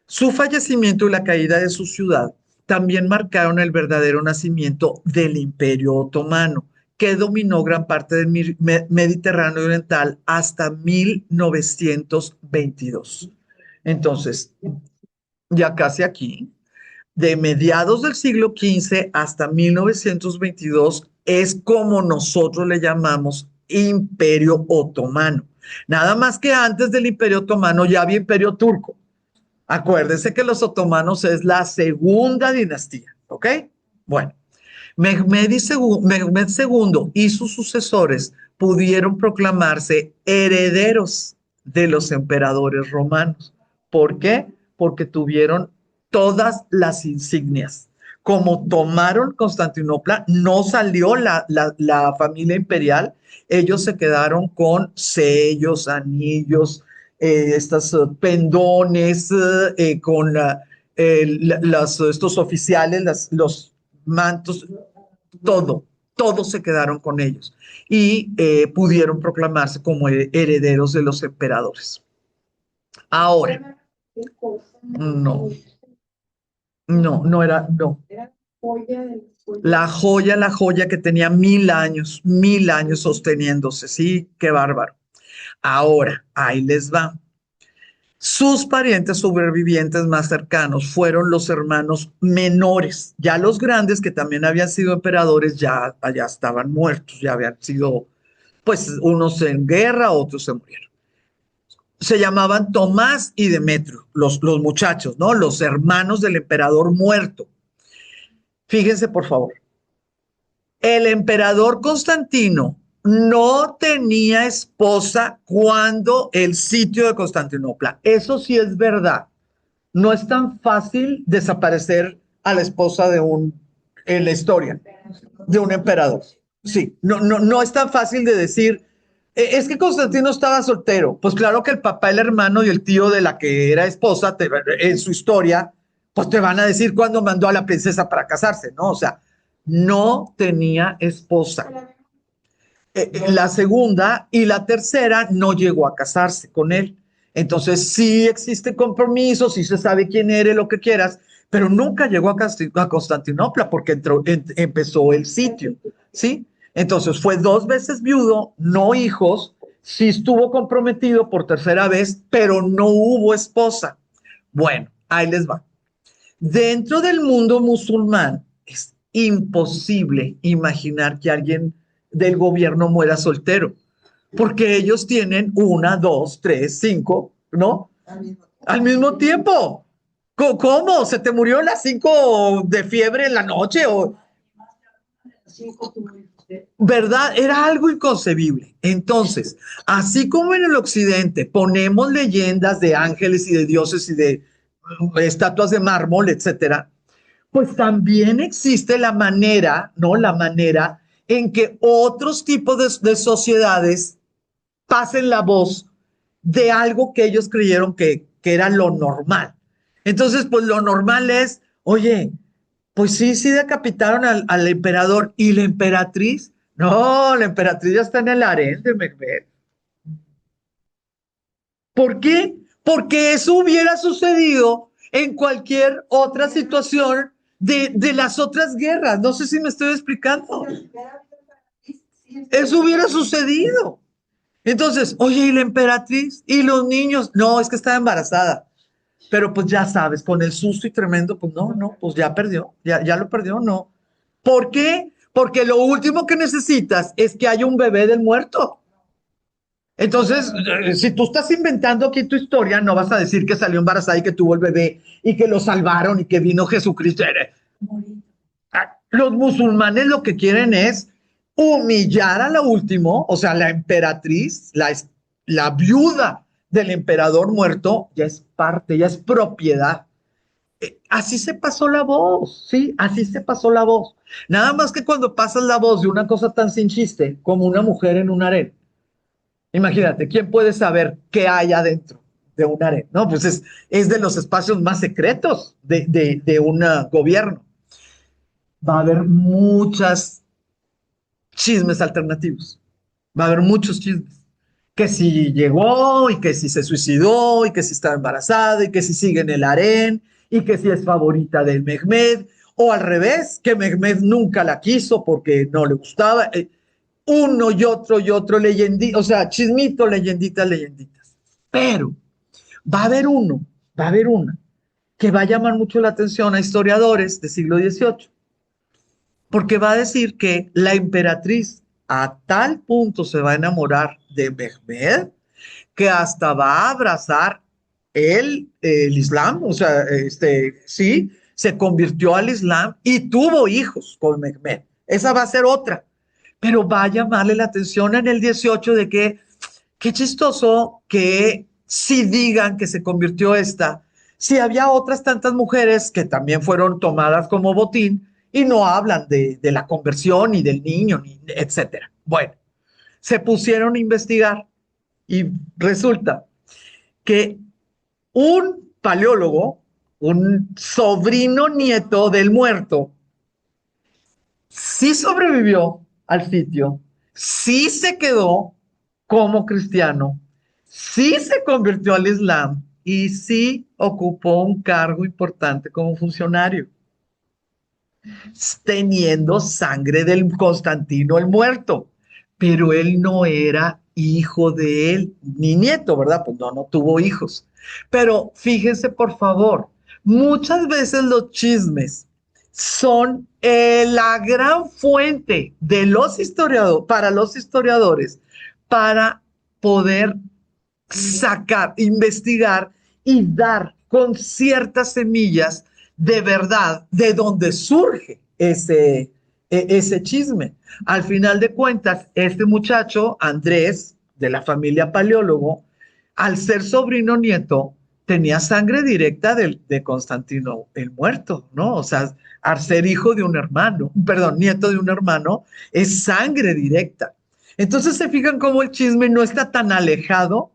Su fallecimiento y la caída de su ciudad también marcaron el verdadero nacimiento del Imperio Otomano, que dominó gran parte del Mediterráneo Oriental hasta 1922. Entonces, ya casi aquí, de mediados del siglo XV hasta 1922, es como nosotros le llamamos Imperio Otomano. Nada más que antes del Imperio Otomano ya había Imperio Turco. Acuérdense que los otomanos es la segunda dinastía, ¿ok? Bueno, Mehmed II y sus sucesores pudieron proclamarse herederos de los emperadores romanos. ¿Por qué? Porque tuvieron todas las insignias. Como tomaron Constantinopla, no salió la familia imperial, ellos se quedaron con sellos, anillos, estas pendones, con estos oficiales, los mantos, todos se quedaron con ellos y pudieron proclamarse como herederos de los emperadores. Ahora, no, no era, no. La joya que tenía 1000 años sosteniéndose, sí, qué bárbaro. Ahora, ahí les va. Sus parientes sobrevivientes más cercanos fueron los hermanos menores. Ya los grandes, que también habían sido emperadores, ya estaban muertos, ya habían sido, pues, unos en guerra, otros se murieron. Se llamaban Tomás y Demetrio, los muchachos, ¿no? Los hermanos del emperador muerto. Fíjense, por favor. El emperador Constantino no tenía esposa cuando el sitio de Constantinopla. Eso sí es verdad. No es tan fácil desaparecer a la esposa en la historia, de un emperador. Sí, no es tan fácil de decir, es que Constantino estaba soltero. Pues claro que el papá, el hermano y el tío de la que era esposa, en su historia, pues te van a decir cuándo mandó a la princesa para casarse, ¿no? O sea, no tenía esposa. La segunda y la tercera no llegó a casarse con él. Entonces sí existe compromiso, sí se sabe quién eres, lo que quieras, pero nunca llegó a Constantinopla porque empezó el sitio, ¿sí? Entonces fue 2 veces viudo, no hijos, sí estuvo comprometido por tercera vez, pero no hubo esposa. Bueno, ahí les va. Dentro del mundo musulmán es imposible imaginar que alguien del gobierno muera soltero, porque ellos tienen 1, 2, 3, 5, ¿no? Al mismo tiempo. ¿Cómo? ¿Se te murió a las 5 de fiebre en la noche? ¿Verdad? Era algo inconcebible. Entonces, así como en el occidente ponemos leyendas de ángeles y de dioses y de estatuas de mármol, etcétera, pues también existe la manera, ¿no? La manera en que otros tipos de sociedades pasen la voz de algo que ellos creyeron que era lo normal. Entonces, pues lo normal es, oye, pues sí decapitaron al emperador y la emperatriz. No, la emperatriz ya está en el harén de Mehmed. ¿Por qué? Porque eso hubiera sucedido en cualquier otra situación de las otras guerras. No sé si me estoy explicando. Eso hubiera sucedido. Entonces, oye, ¿y la emperatriz? ¿Y los niños? No, es que estaba embarazada. Pero pues ya sabes, con el susto y tremendo, pues no, pues ya perdió, ya lo perdió, no. ¿Por qué? Porque lo último que necesitas es que haya un bebé del muerto. Entonces, si tú estás inventando aquí tu historia, no vas a decir que salió embarazada y que tuvo el bebé y que lo salvaron y que vino Jesucristo. Los musulmanes lo que quieren es humillar a la último, o sea, la emperatriz, la viuda del emperador muerto, ya es parte, ya es propiedad. Así se pasó la voz, ¿sí? Así se pasó la voz. Nada más que cuando pasas la voz de una cosa tan sin chiste como una mujer en un harén. Imagínate, ¿quién puede saber qué hay adentro de un harén? No, pues es de los espacios más secretos de un gobierno. Va a haber muchas chismes alternativos. Va a haber muchos chismes. Que si llegó, y que si se suicidó, y que si estaba embarazada, y que si sigue en el harén, y que si es favorita del Mehmed, o al revés, que Mehmed nunca la quiso porque no le gustaba. Uno y otro leyendita, o sea, chismito, leyenditas, leyenditas. Pero va a haber una que va a llamar mucho la atención a historiadores del siglo XVIII, porque va a decir que la emperatriz a tal punto se va a enamorar de Mehmed que hasta va a abrazar el Islam, o sea, sí, se convirtió al Islam y tuvo hijos con Mehmed. Esa va a ser otra, pero va a llamarle la atención en el 18 de que, qué chistoso que si digan que se convirtió esta, si había otras tantas mujeres que también fueron tomadas como botín y no hablan de la conversión, ni del niño, ni etcétera. Bueno, se pusieron a investigar y resulta que un paleólogo, un sobrino nieto del muerto, sí sobrevivió al sitio, sí se quedó como cristiano, sí se convirtió al Islam y sí ocupó un cargo importante como funcionario, teniendo sangre del Constantino el muerto, pero él no era hijo de él, ni nieto, ¿verdad? Pues no tuvo hijos. Pero fíjense, por favor, muchas veces los chismes son la gran fuente de los historiadores, para los historiadores, para poder sacar, investigar y dar con ciertas semillas de verdad de donde surge ese chisme. Al final de cuentas, este muchacho, Andrés, de la familia Paleólogo, al ser sobrino nieto, tenía sangre directa de Constantino el muerto, ¿no? O sea, al ser hijo de un hermano, perdón, nieto de un hermano, es sangre directa. Entonces se fijan cómo el chisme no está tan alejado,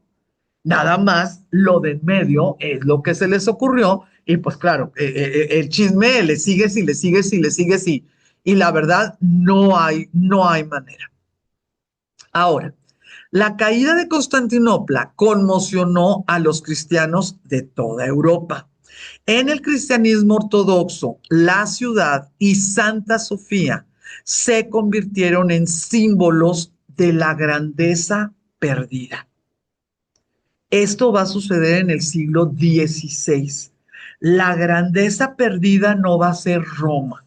nada más lo de en medio es lo que se les ocurrió y pues claro, el chisme le sigues y le sigues y le sigues y la verdad no hay manera. Ahora, la caída de Constantinopla conmocionó a los cristianos de toda Europa. En el cristianismo ortodoxo, la ciudad y Santa Sofía se convirtieron en símbolos de la grandeza perdida. Esto va a suceder en el siglo XVI. La grandeza perdida no va a ser Roma.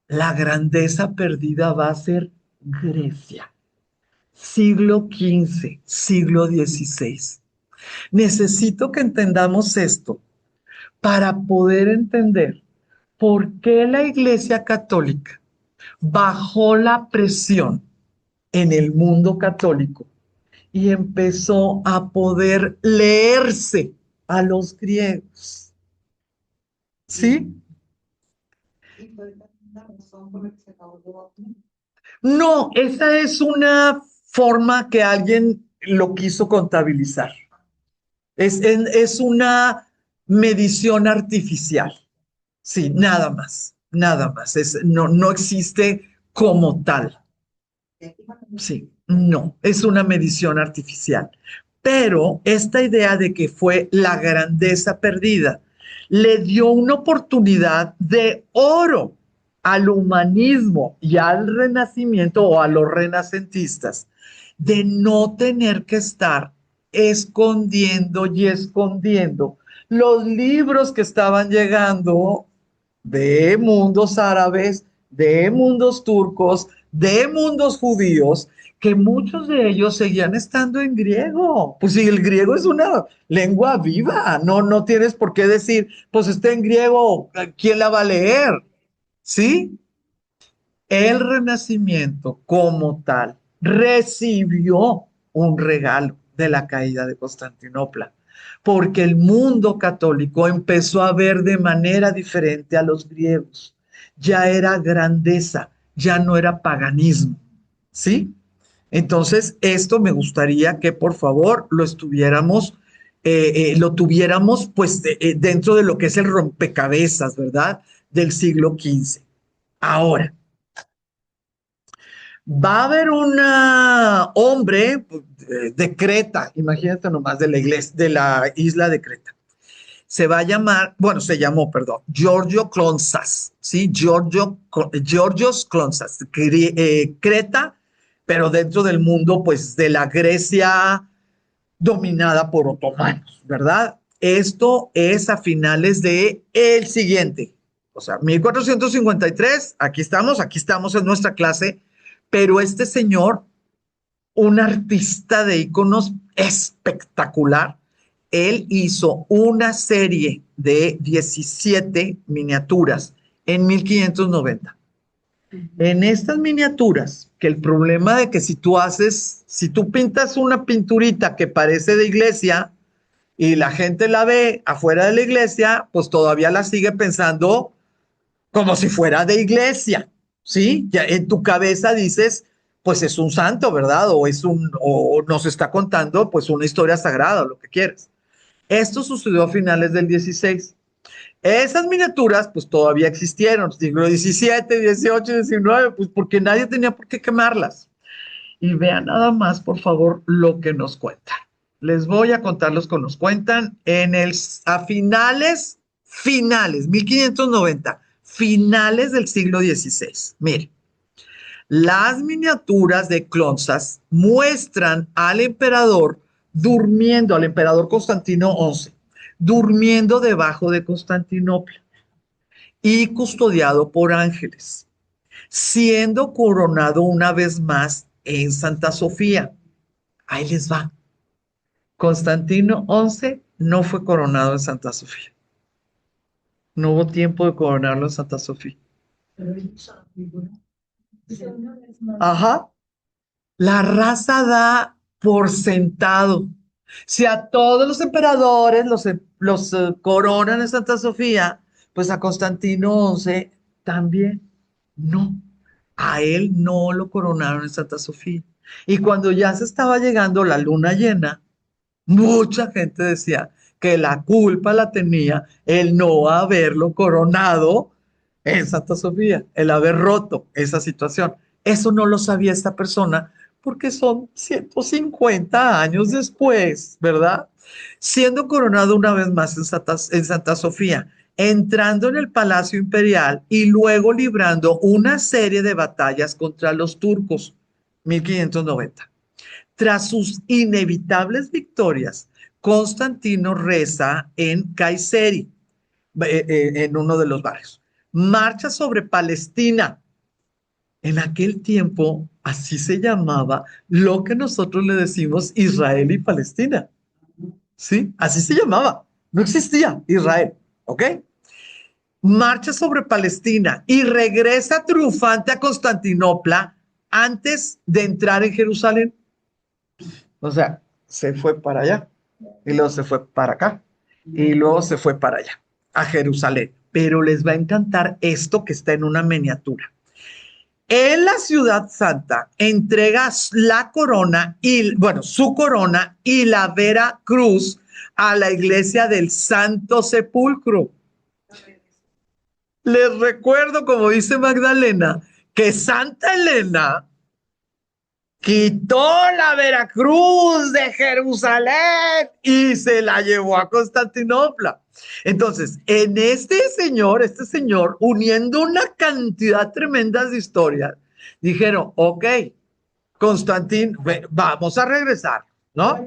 La grandeza perdida va a ser Grecia. Siglo XV, siglo XVI. Necesito que entendamos esto para poder entender por qué la Iglesia Católica bajó la presión en el mundo católico y empezó a poder leerse a los griegos. ¿Sí? No, esa es una forma que alguien lo quiso contabilizar. Es una medición artificial. Sí, nada más, nada más. No existe como tal. Sí, no, es una medición artificial. Pero esta idea de que fue la grandeza perdida le dio una oportunidad de oro al humanismo y al renacimiento o a los renacentistas de no tener que estar escondiendo y escondiendo los libros que estaban llegando de mundos árabes, de mundos turcos, de mundos judíos, que muchos de ellos seguían estando en griego. Pues si el griego es una lengua viva, no tienes por qué decir, pues está en griego, ¿quién la va a leer? ¿Sí? El Renacimiento como tal recibió un regalo de la caída de Constantinopla, porque el mundo católico empezó a ver de manera diferente a los griegos. Ya era grandeza, ya no era paganismo, ¿sí? Entonces, esto me gustaría que por favor lo tuviéramos pues dentro de lo que es el rompecabezas, ¿verdad? Del siglo XV. Ahora, va a haber un hombre de Creta, imagínate nomás, de la iglesia, de la isla de Creta. Se va a llamar, bueno, se llamó, perdón, Giorgio Klonsas, ¿sí? Georgios Klonsas, Creta, pero dentro del mundo, pues, de la Grecia dominada por otomanos, ¿verdad? Esto es a finales de el siguiente, o sea, 1453, aquí estamos en nuestra clase, pero este señor, un artista de iconos espectacular, él hizo una serie de 17 miniaturas en 1590. En estas miniaturas, que el problema de que si tú pintas una pinturita que parece de iglesia y la gente la ve afuera de la iglesia, pues todavía la sigue pensando como si fuera de iglesia, ¿sí? Ya en tu cabeza dices, pues es un santo, ¿verdad? O nos está contando pues una historia sagrada o lo que quieras. Esto sucedió a finales del 16. Esas miniaturas pues todavía existieron, siglo XVII, XVIII, XIX, pues porque nadie tenía por qué quemarlas. Y vean nada más, por favor, lo que nos cuentan. Les voy a contar los que nos cuentan a finales, 1590, finales del siglo XVI. Miren, las miniaturas de Klonsas muestran al emperador durmiendo, al emperador Constantino XI, durmiendo debajo de Constantinopla y custodiado por ángeles, siendo coronado una vez más en Santa Sofía. Ahí les va. Constantino XI no fue coronado en Santa Sofía. No hubo tiempo de coronarlo en Santa Sofía. Ajá. La raza da por sentado. Si a todos los emperadores los coronan en Santa Sofía, pues a Constantino XI también. No, a él no lo coronaron en Santa Sofía. Y cuando ya se estaba llegando la luna llena, mucha gente decía que la culpa la tenía el no haberlo coronado en Santa Sofía, el haber roto esa situación. Eso no lo sabía esta persona porque son 150 años después, ¿verdad? Siendo coronado una vez más en Santa Sofía, entrando en el Palacio Imperial y luego librando una serie de batallas contra los turcos, 1590. Tras sus inevitables victorias, Constantino reza en Kayseri, en uno de los barrios. Marcha sobre Palestina. En aquel tiempo, así se llamaba lo que nosotros le decimos Israel y Palestina. ¿Sí? Así se llamaba. No existía Israel. ¿Ok? Marcha sobre Palestina y regresa triunfante a Constantinopla antes de entrar en Jerusalén. O sea, se fue para allá y luego se fue para acá y luego se fue para allá, a Jerusalén. Pero les va a encantar esto que está en una miniatura. En la Ciudad Santa entrega la corona y, bueno, su corona y la vera cruz a la iglesia del Santo Sepulcro. Les recuerdo, como dice Magdalena, que Santa Elena quitó la Veracruz de Jerusalén y se la llevó a Constantinopla. Entonces, en este señor, uniendo una cantidad tremenda de historias, dijeron, ok, Constantino, vamos a regresar, ¿no?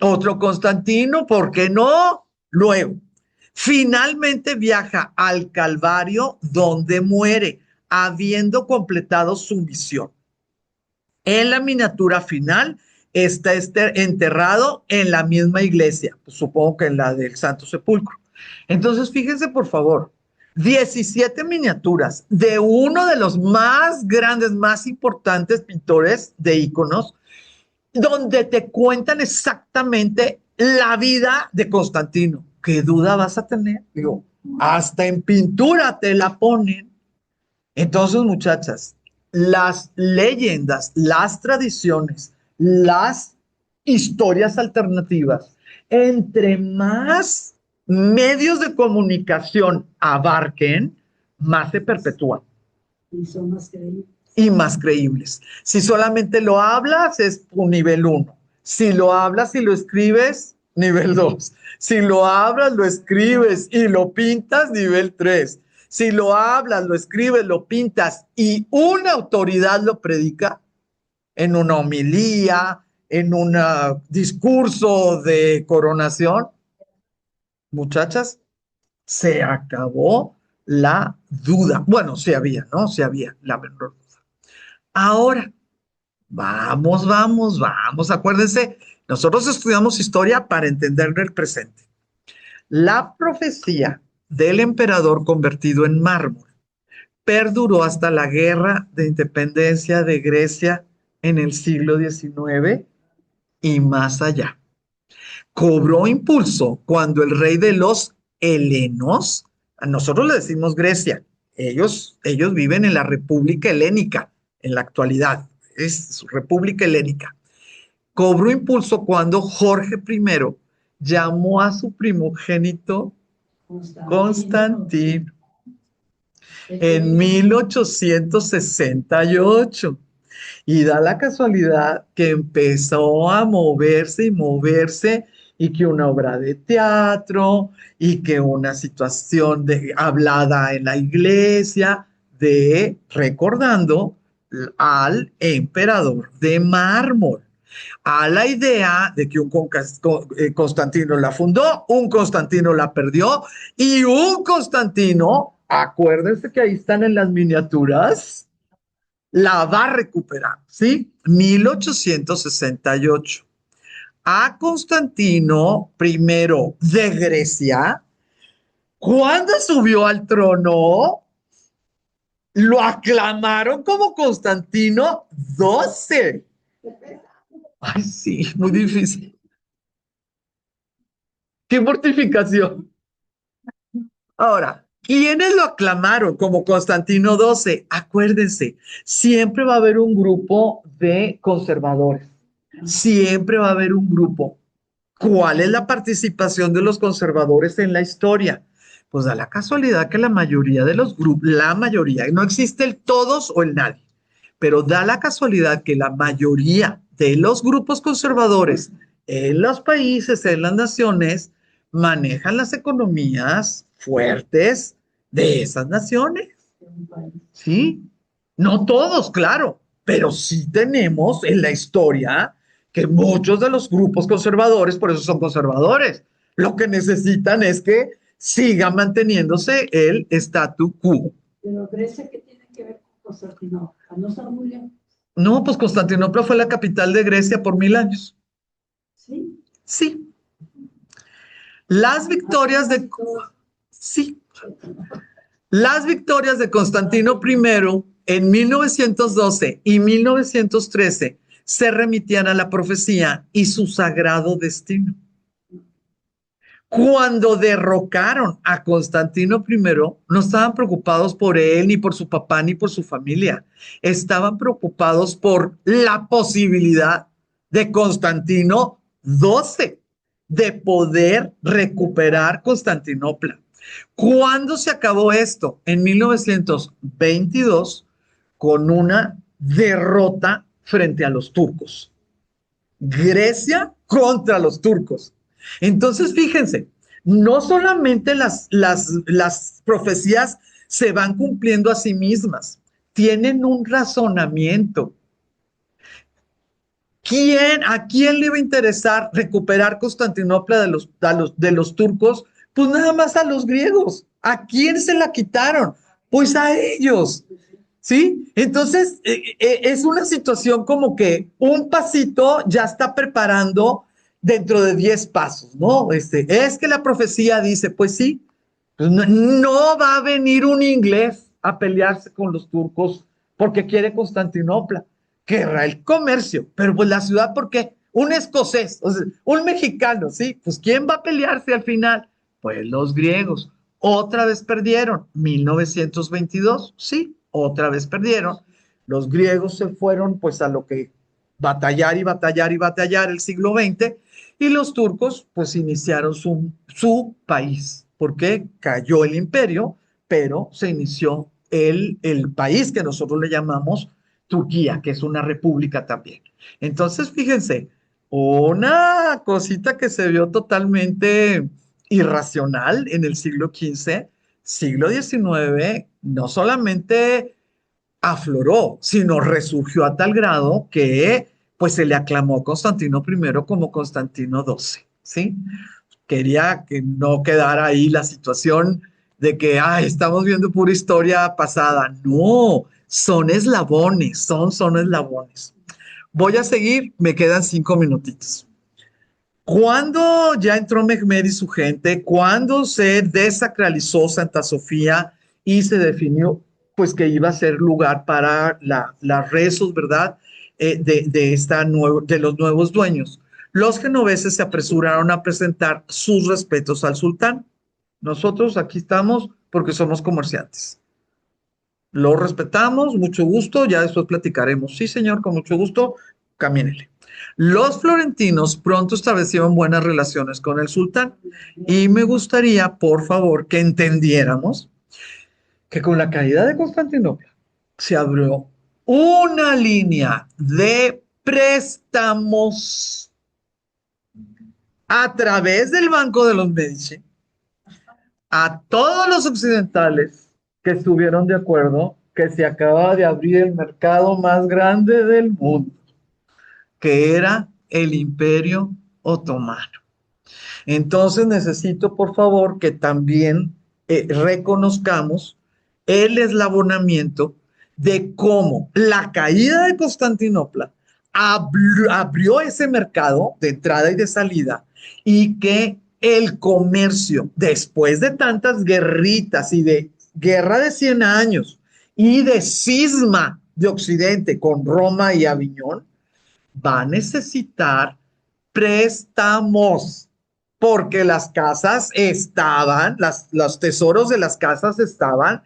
Otro Constantino, ¿por qué no? Luego, finalmente viaja al Calvario, donde muere, habiendo completado su misión. En la miniatura final está enterrado en la misma iglesia, pues supongo que en la del Santo Sepulcro. Entonces, fíjense por favor, 17 miniaturas de uno de los más grandes, más importantes pintores de íconos, donde te cuentan exactamente la vida de Constantino. ¿Qué duda vas a tener? Digo, hasta en pintura te la ponen. Entonces, muchachas, las leyendas, las tradiciones, las historias alternativas, entre más medios de comunicación abarquen, más se perpetúan Y son más creíbles. y más creíbles. Si solamente lo hablas, es un nivel 1. Si lo hablas y lo escribes, nivel 2. Si lo hablas, lo escribes y lo pintas, nivel 3. Si lo hablas, lo escribes, lo pintas y una autoridad lo predica en una homilía, en un discurso de coronación, muchachas, se acabó la duda. Bueno, sí había, ¿no? Sí había la menor duda. Ahora, vamos. Acuérdense, nosotros estudiamos historia para entender el presente. La profecía del emperador convertido en mármol perduró hasta la guerra de independencia de Grecia en el siglo XIX y más allá. Cobró impulso cuando el rey de los helenos, a nosotros le decimos Grecia, ellos viven en la República Helénica en la actualidad, es su República Helénica. Cobró impulso cuando Jorge I llamó a su primogénito Constantino en 1868. Y da la casualidad que empezó a moverse y que una obra de teatro y que una situación hablada en la iglesia de recordando al emperador de mármol, a la idea de que un Constantino la fundó, un Constantino la perdió y un Constantino, acuérdense que ahí están en las miniaturas, la va a recuperar, ¿sí? 1868. A Constantino I de Grecia, cuando subió al trono, lo aclamaron como Constantino XII. Ay, sí, muy difícil. ¡Qué mortificación! Ahora, ¿quiénes lo aclamaron como Constantino XII? Acuérdense, siempre va a haber un grupo de conservadores. Siempre va a haber un grupo. ¿Cuál es la participación de los conservadores en la historia? Pues da la casualidad que la mayoría de los grupos, la mayoría, no existe el todos o el nadie, pero da la casualidad que la mayoría de los grupos conservadores en los países, en las naciones, manejan las economías fuertes de esas naciones. ¿Sí? No todos, claro, pero sí tenemos en la historia que muchos de los grupos conservadores, por eso son conservadores, lo que necesitan es que siga manteniéndose el statu quo. Pero Grecia, ¿qué tiene que ver con Constantino? A no estar muy lejos. No, pues Constantinopla fue la capital de Grecia por 1000 años. ¿Sí? Sí. Las victorias de... Sí. Las victorias de Constantino I en 1912 y 1913 se remitían a la profecía y su sagrado destino. Cuando derrocaron a Constantino I, no estaban preocupados por él, ni por su papá, ni por su familia. Estaban preocupados por la posibilidad de Constantino XII, de poder recuperar Constantinopla. ¿Cuándo se acabó esto? En 1922, con una derrota frente a los turcos. Grecia contra los turcos. Entonces, fíjense, no solamente las profecías se van cumpliendo a sí mismas, tienen un razonamiento. ¿A quién le iba a interesar recuperar Constantinopla de los turcos? Pues nada más a los griegos. ¿A quién se la quitaron? Pues a ellos. ¿Sí? Entonces, es una situación como que un pasito ya está preparando dentro de 10 pasos, ¿no? Es que la profecía dice, pues sí, pues no va a venir un inglés a pelearse con los turcos porque quiere Constantinopla. Querrá el comercio, pero pues la ciudad, ¿por qué? Un escocés, o sea, un mexicano, ¿sí? Pues ¿quién va a pelearse al final? Pues los griegos. Otra vez perdieron, 1922, sí, otra vez perdieron. Los griegos se fueron pues a lo que batallar y batallar y batallar el siglo XX y los turcos pues iniciaron su país, porque cayó el imperio, pero se inició el país que nosotros le llamamos Turquía, que es una república también. Entonces, fíjense, una cosita que se vio totalmente irracional en el siglo XV, siglo XIX, no solamente afloró, sino resurgió a tal grado que pues se le aclamó a Constantino I como Constantino XII, ¿sí? Quería que no quedara ahí la situación de que, estamos viendo pura historia pasada. No, son eslabones. Voy a seguir, me quedan 5 minutitos. Cuando ya entró Mehmed y su gente, cuando se desacralizó Santa Sofía y se definió pues que iba a ser lugar para las rezos, ¿verdad? De los nuevos dueños. Los genoveses se apresuraron a presentar sus respetos al sultán. Nosotros aquí estamos porque somos comerciantes. Lo respetamos, mucho gusto, ya después platicaremos. Sí, señor, con mucho gusto, camínele. Los florentinos pronto establecieron buenas relaciones con el sultán y me gustaría, por favor, que entendiéramos que con la caída de Constantinopla se abrió una línea de préstamos a través del Banco de los Medici a todos los occidentales que estuvieron de acuerdo que se acaba de abrir el mercado más grande del mundo, que era el Imperio Otomano. Entonces necesito, por favor, que también reconozcamos el eslabonamiento de cómo la caída de Constantinopla abrió ese mercado de entrada y de salida y que el comercio, después de tantas guerritas y de guerra de 100 años y de cisma de Occidente con Roma y Aviñón, va a necesitar préstamos porque las casas estaban, los tesoros de las casas estaban,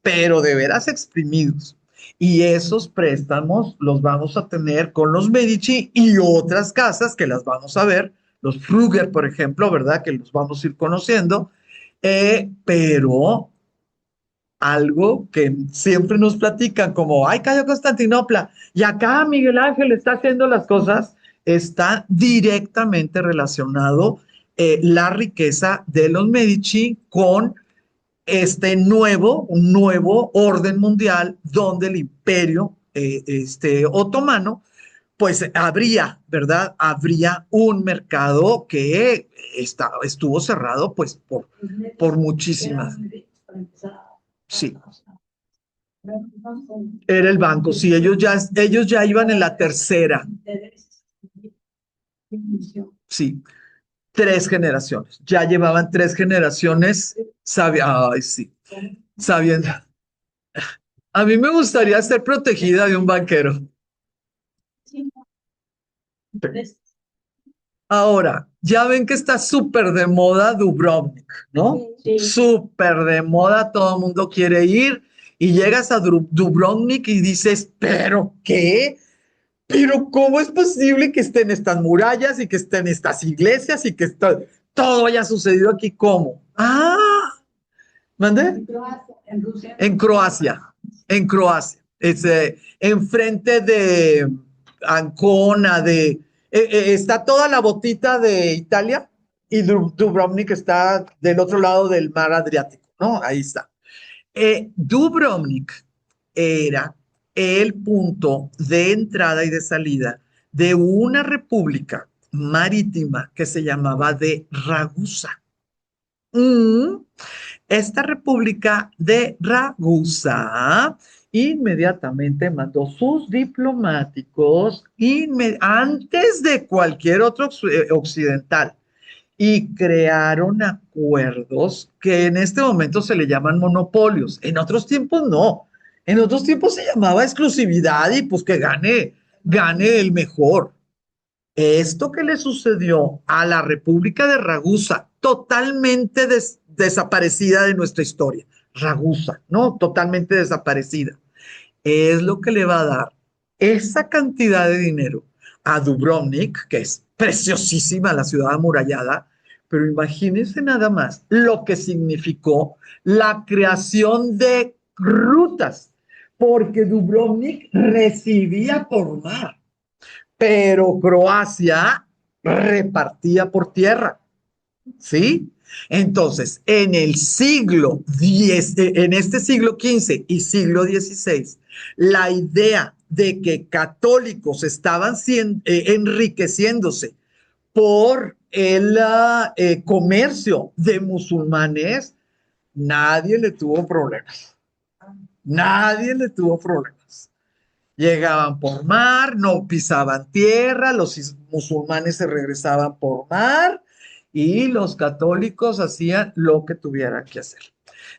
pero de veras exprimidos. Y esos préstamos los vamos a tener con los Medici y otras casas que las vamos a ver, los Fruger, por ejemplo, ¿verdad? Que los vamos a ir conociendo, pero algo que siempre nos platican como, cayó Constantinopla y acá Miguel Ángel está haciendo las cosas, está directamente relacionado la riqueza de los Medici con un nuevo orden mundial donde el imperio otomano pues ¿verdad? Habría un mercado que estuvo cerrado pues por muchísimas. Sí, era el banco, sí, ellos ya iban en la tercera, sí, 3 generaciones, ya llevaban 3 generaciones, sí, sabiendo. A mí me gustaría ser protegida de un banquero. Ahora, ya ven que está súper de moda Dubrovnik, ¿no? Sí. Súper de moda, todo el mundo quiere ir y llegas a Dubrovnik y dices, ¿pero qué? ¿Pero cómo es posible que estén estas murallas y que estén estas iglesias y que todo haya sucedido aquí? ¿Cómo? ¿Mande? En Rusia. En Croacia, enfrente de Ancona, está toda la botita de Italia y Dubrovnik está del otro lado del mar Adriático, ¿no? Ahí está. Dubrovnik era el punto de entrada y de salida de una república marítima que se llamaba de Ragusa. Esta república de Ragusa inmediatamente mandó sus diplomáticos antes de cualquier otro occidental y crearon acuerdos que en este momento se le llaman monopolios. En otros tiempos no. En otros tiempos se llamaba exclusividad y pues que gane el mejor. Esto que le sucedió a la República de Ragusa, totalmente desaparecida de nuestra historia. Ragusa, ¿no? Totalmente desaparecida. Es lo que le va a dar esa cantidad de dinero a Dubrovnik, que es preciosísima la ciudad amurallada, pero imagínense nada más lo que significó la creación de rutas, porque Dubrovnik recibía por mar, pero Croacia repartía por tierra, ¿sí? Entonces, en el siglo X, en este siglo XV y siglo XVI, la idea de que católicos estaban enriqueciéndose por el comercio de musulmanes, nadie le tuvo problemas. Nadie le tuvo problemas. Llegaban por mar, no pisaban tierra, los musulmanes se regresaban por mar y los católicos hacían lo que tuvieran que hacer.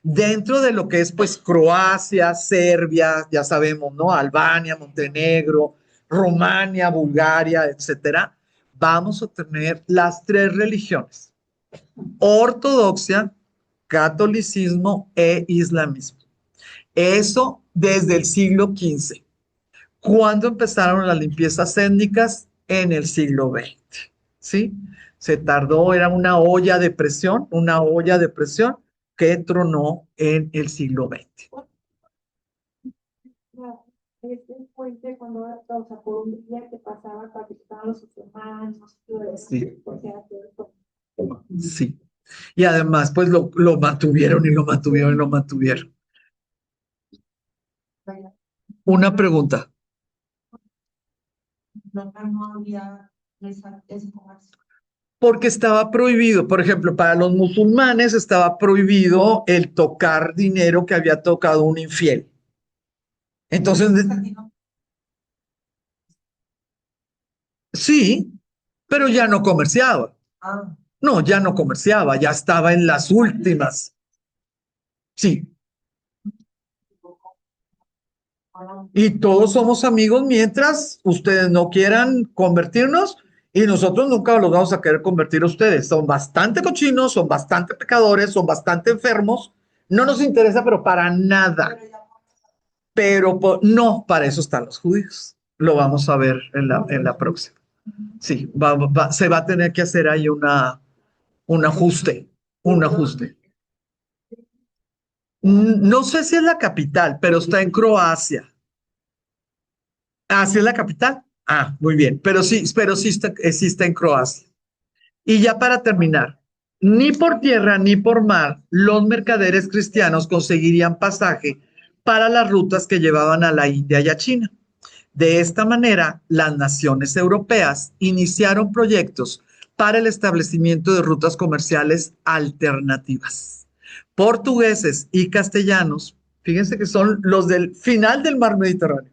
Dentro de lo que es pues Croacia, Serbia, ya sabemos, ¿no? Albania, Montenegro, Rumania, Bulgaria, etcétera, vamos a tener las tres religiones: ortodoxia, catolicismo e islamismo. Eso desde el siglo XV. ¿Cuándo empezaron las limpiezas étnicas? En el siglo XX, ¿sí? Se tardó, era una olla de presión que tronó en el siglo XX. Este puente cuando, o sea, por un día que pasaba cuando estaban los hermanos, Sí. o sea, Sí. Y además, pues lo mantuvieron y lo mantuvieron y lo mantuvieron. Una pregunta. no había ese comercio. Porque estaba prohibido, por ejemplo, para los musulmanes estaba prohibido el tocar dinero que había tocado un infiel. Entonces, sí, pero ya no comerciaba. No, ya no comerciaba, ya estaba en las últimas. Sí. Y todos somos amigos mientras ustedes no quieran convertirnos y nosotros nunca los vamos a querer convertir a ustedes. Son bastante cochinos, son bastante pecadores, son bastante enfermos. No nos interesa, pero para nada. Pero no, para eso están los judíos. Lo vamos a ver en la próxima. Sí, se va a tener que hacer ahí un ajuste, un ajuste. No sé si es la capital, pero está en Croacia. Ah, ¿sí es la capital? Ah, muy bien, pero sí sí está en Croacia. Y ya para terminar, ni por tierra ni por mar los mercaderes cristianos conseguirían pasaje para las rutas que llevaban a la India y a China. De esta manera, las naciones europeas iniciaron proyectos para el establecimiento de rutas comerciales alternativas. Portugueses y castellanos, fíjense que son los del final del mar Mediterráneo,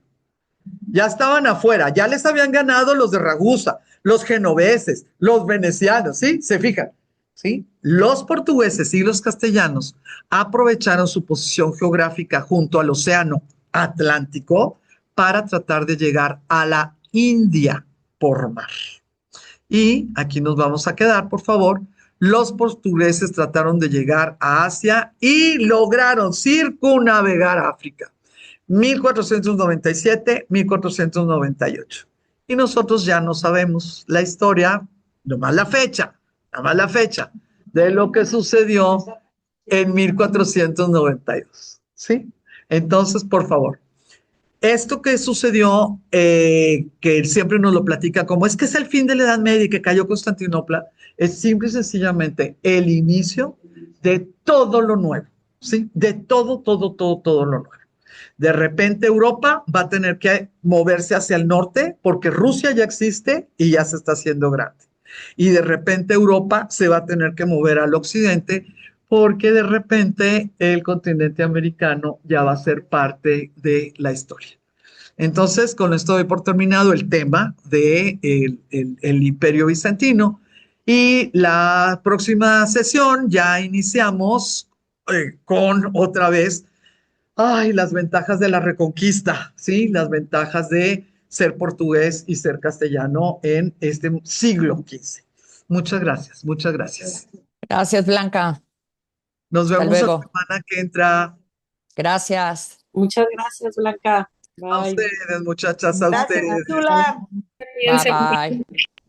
ya estaban afuera, ya les habían ganado los de Ragusa, los genoveses, los venecianos, ¿sí? ¿Se fijan? ¿Sí? Los portugueses y los castellanos aprovecharon su posición geográfica junto al océano Atlántico para tratar de llegar a la India por mar. Y aquí nos vamos a quedar, por favor. Los portugueses trataron de llegar a Asia y lograron circunnavegar África. 1497, 1498. Y nosotros ya no sabemos la historia, nomás la fecha de lo que sucedió en 1492. ¿Sí? Entonces, por favor, Esto que sucedió, que él siempre nos lo platica como es que es el fin de la Edad Media y que cayó Constantinopla, es simple y sencillamente el inicio de todo lo nuevo, ¿sí? De todo lo nuevo. De repente Europa va a tener que moverse hacia el norte porque Rusia ya existe y ya se está haciendo grande. Y de repente Europa se va a tener que mover al occidente porque de repente el continente americano ya va a ser parte de la historia. Entonces, con esto doy por terminado el tema de el Imperio Bizantino y la próxima sesión ya iniciamos con otra vez, ay, las ventajas de la reconquista, ¿sí? Las ventajas de ser portugués y ser castellano en este siglo XV. Muchas gracias, muchas gracias. Gracias, Blanca. Nos Hasta vemos la luego. semana que entra. Gracias. Muchas gracias, Blanca. A Bye. ustedes, muchachas, a Gracias, ustedes. Chula. Bye, bye.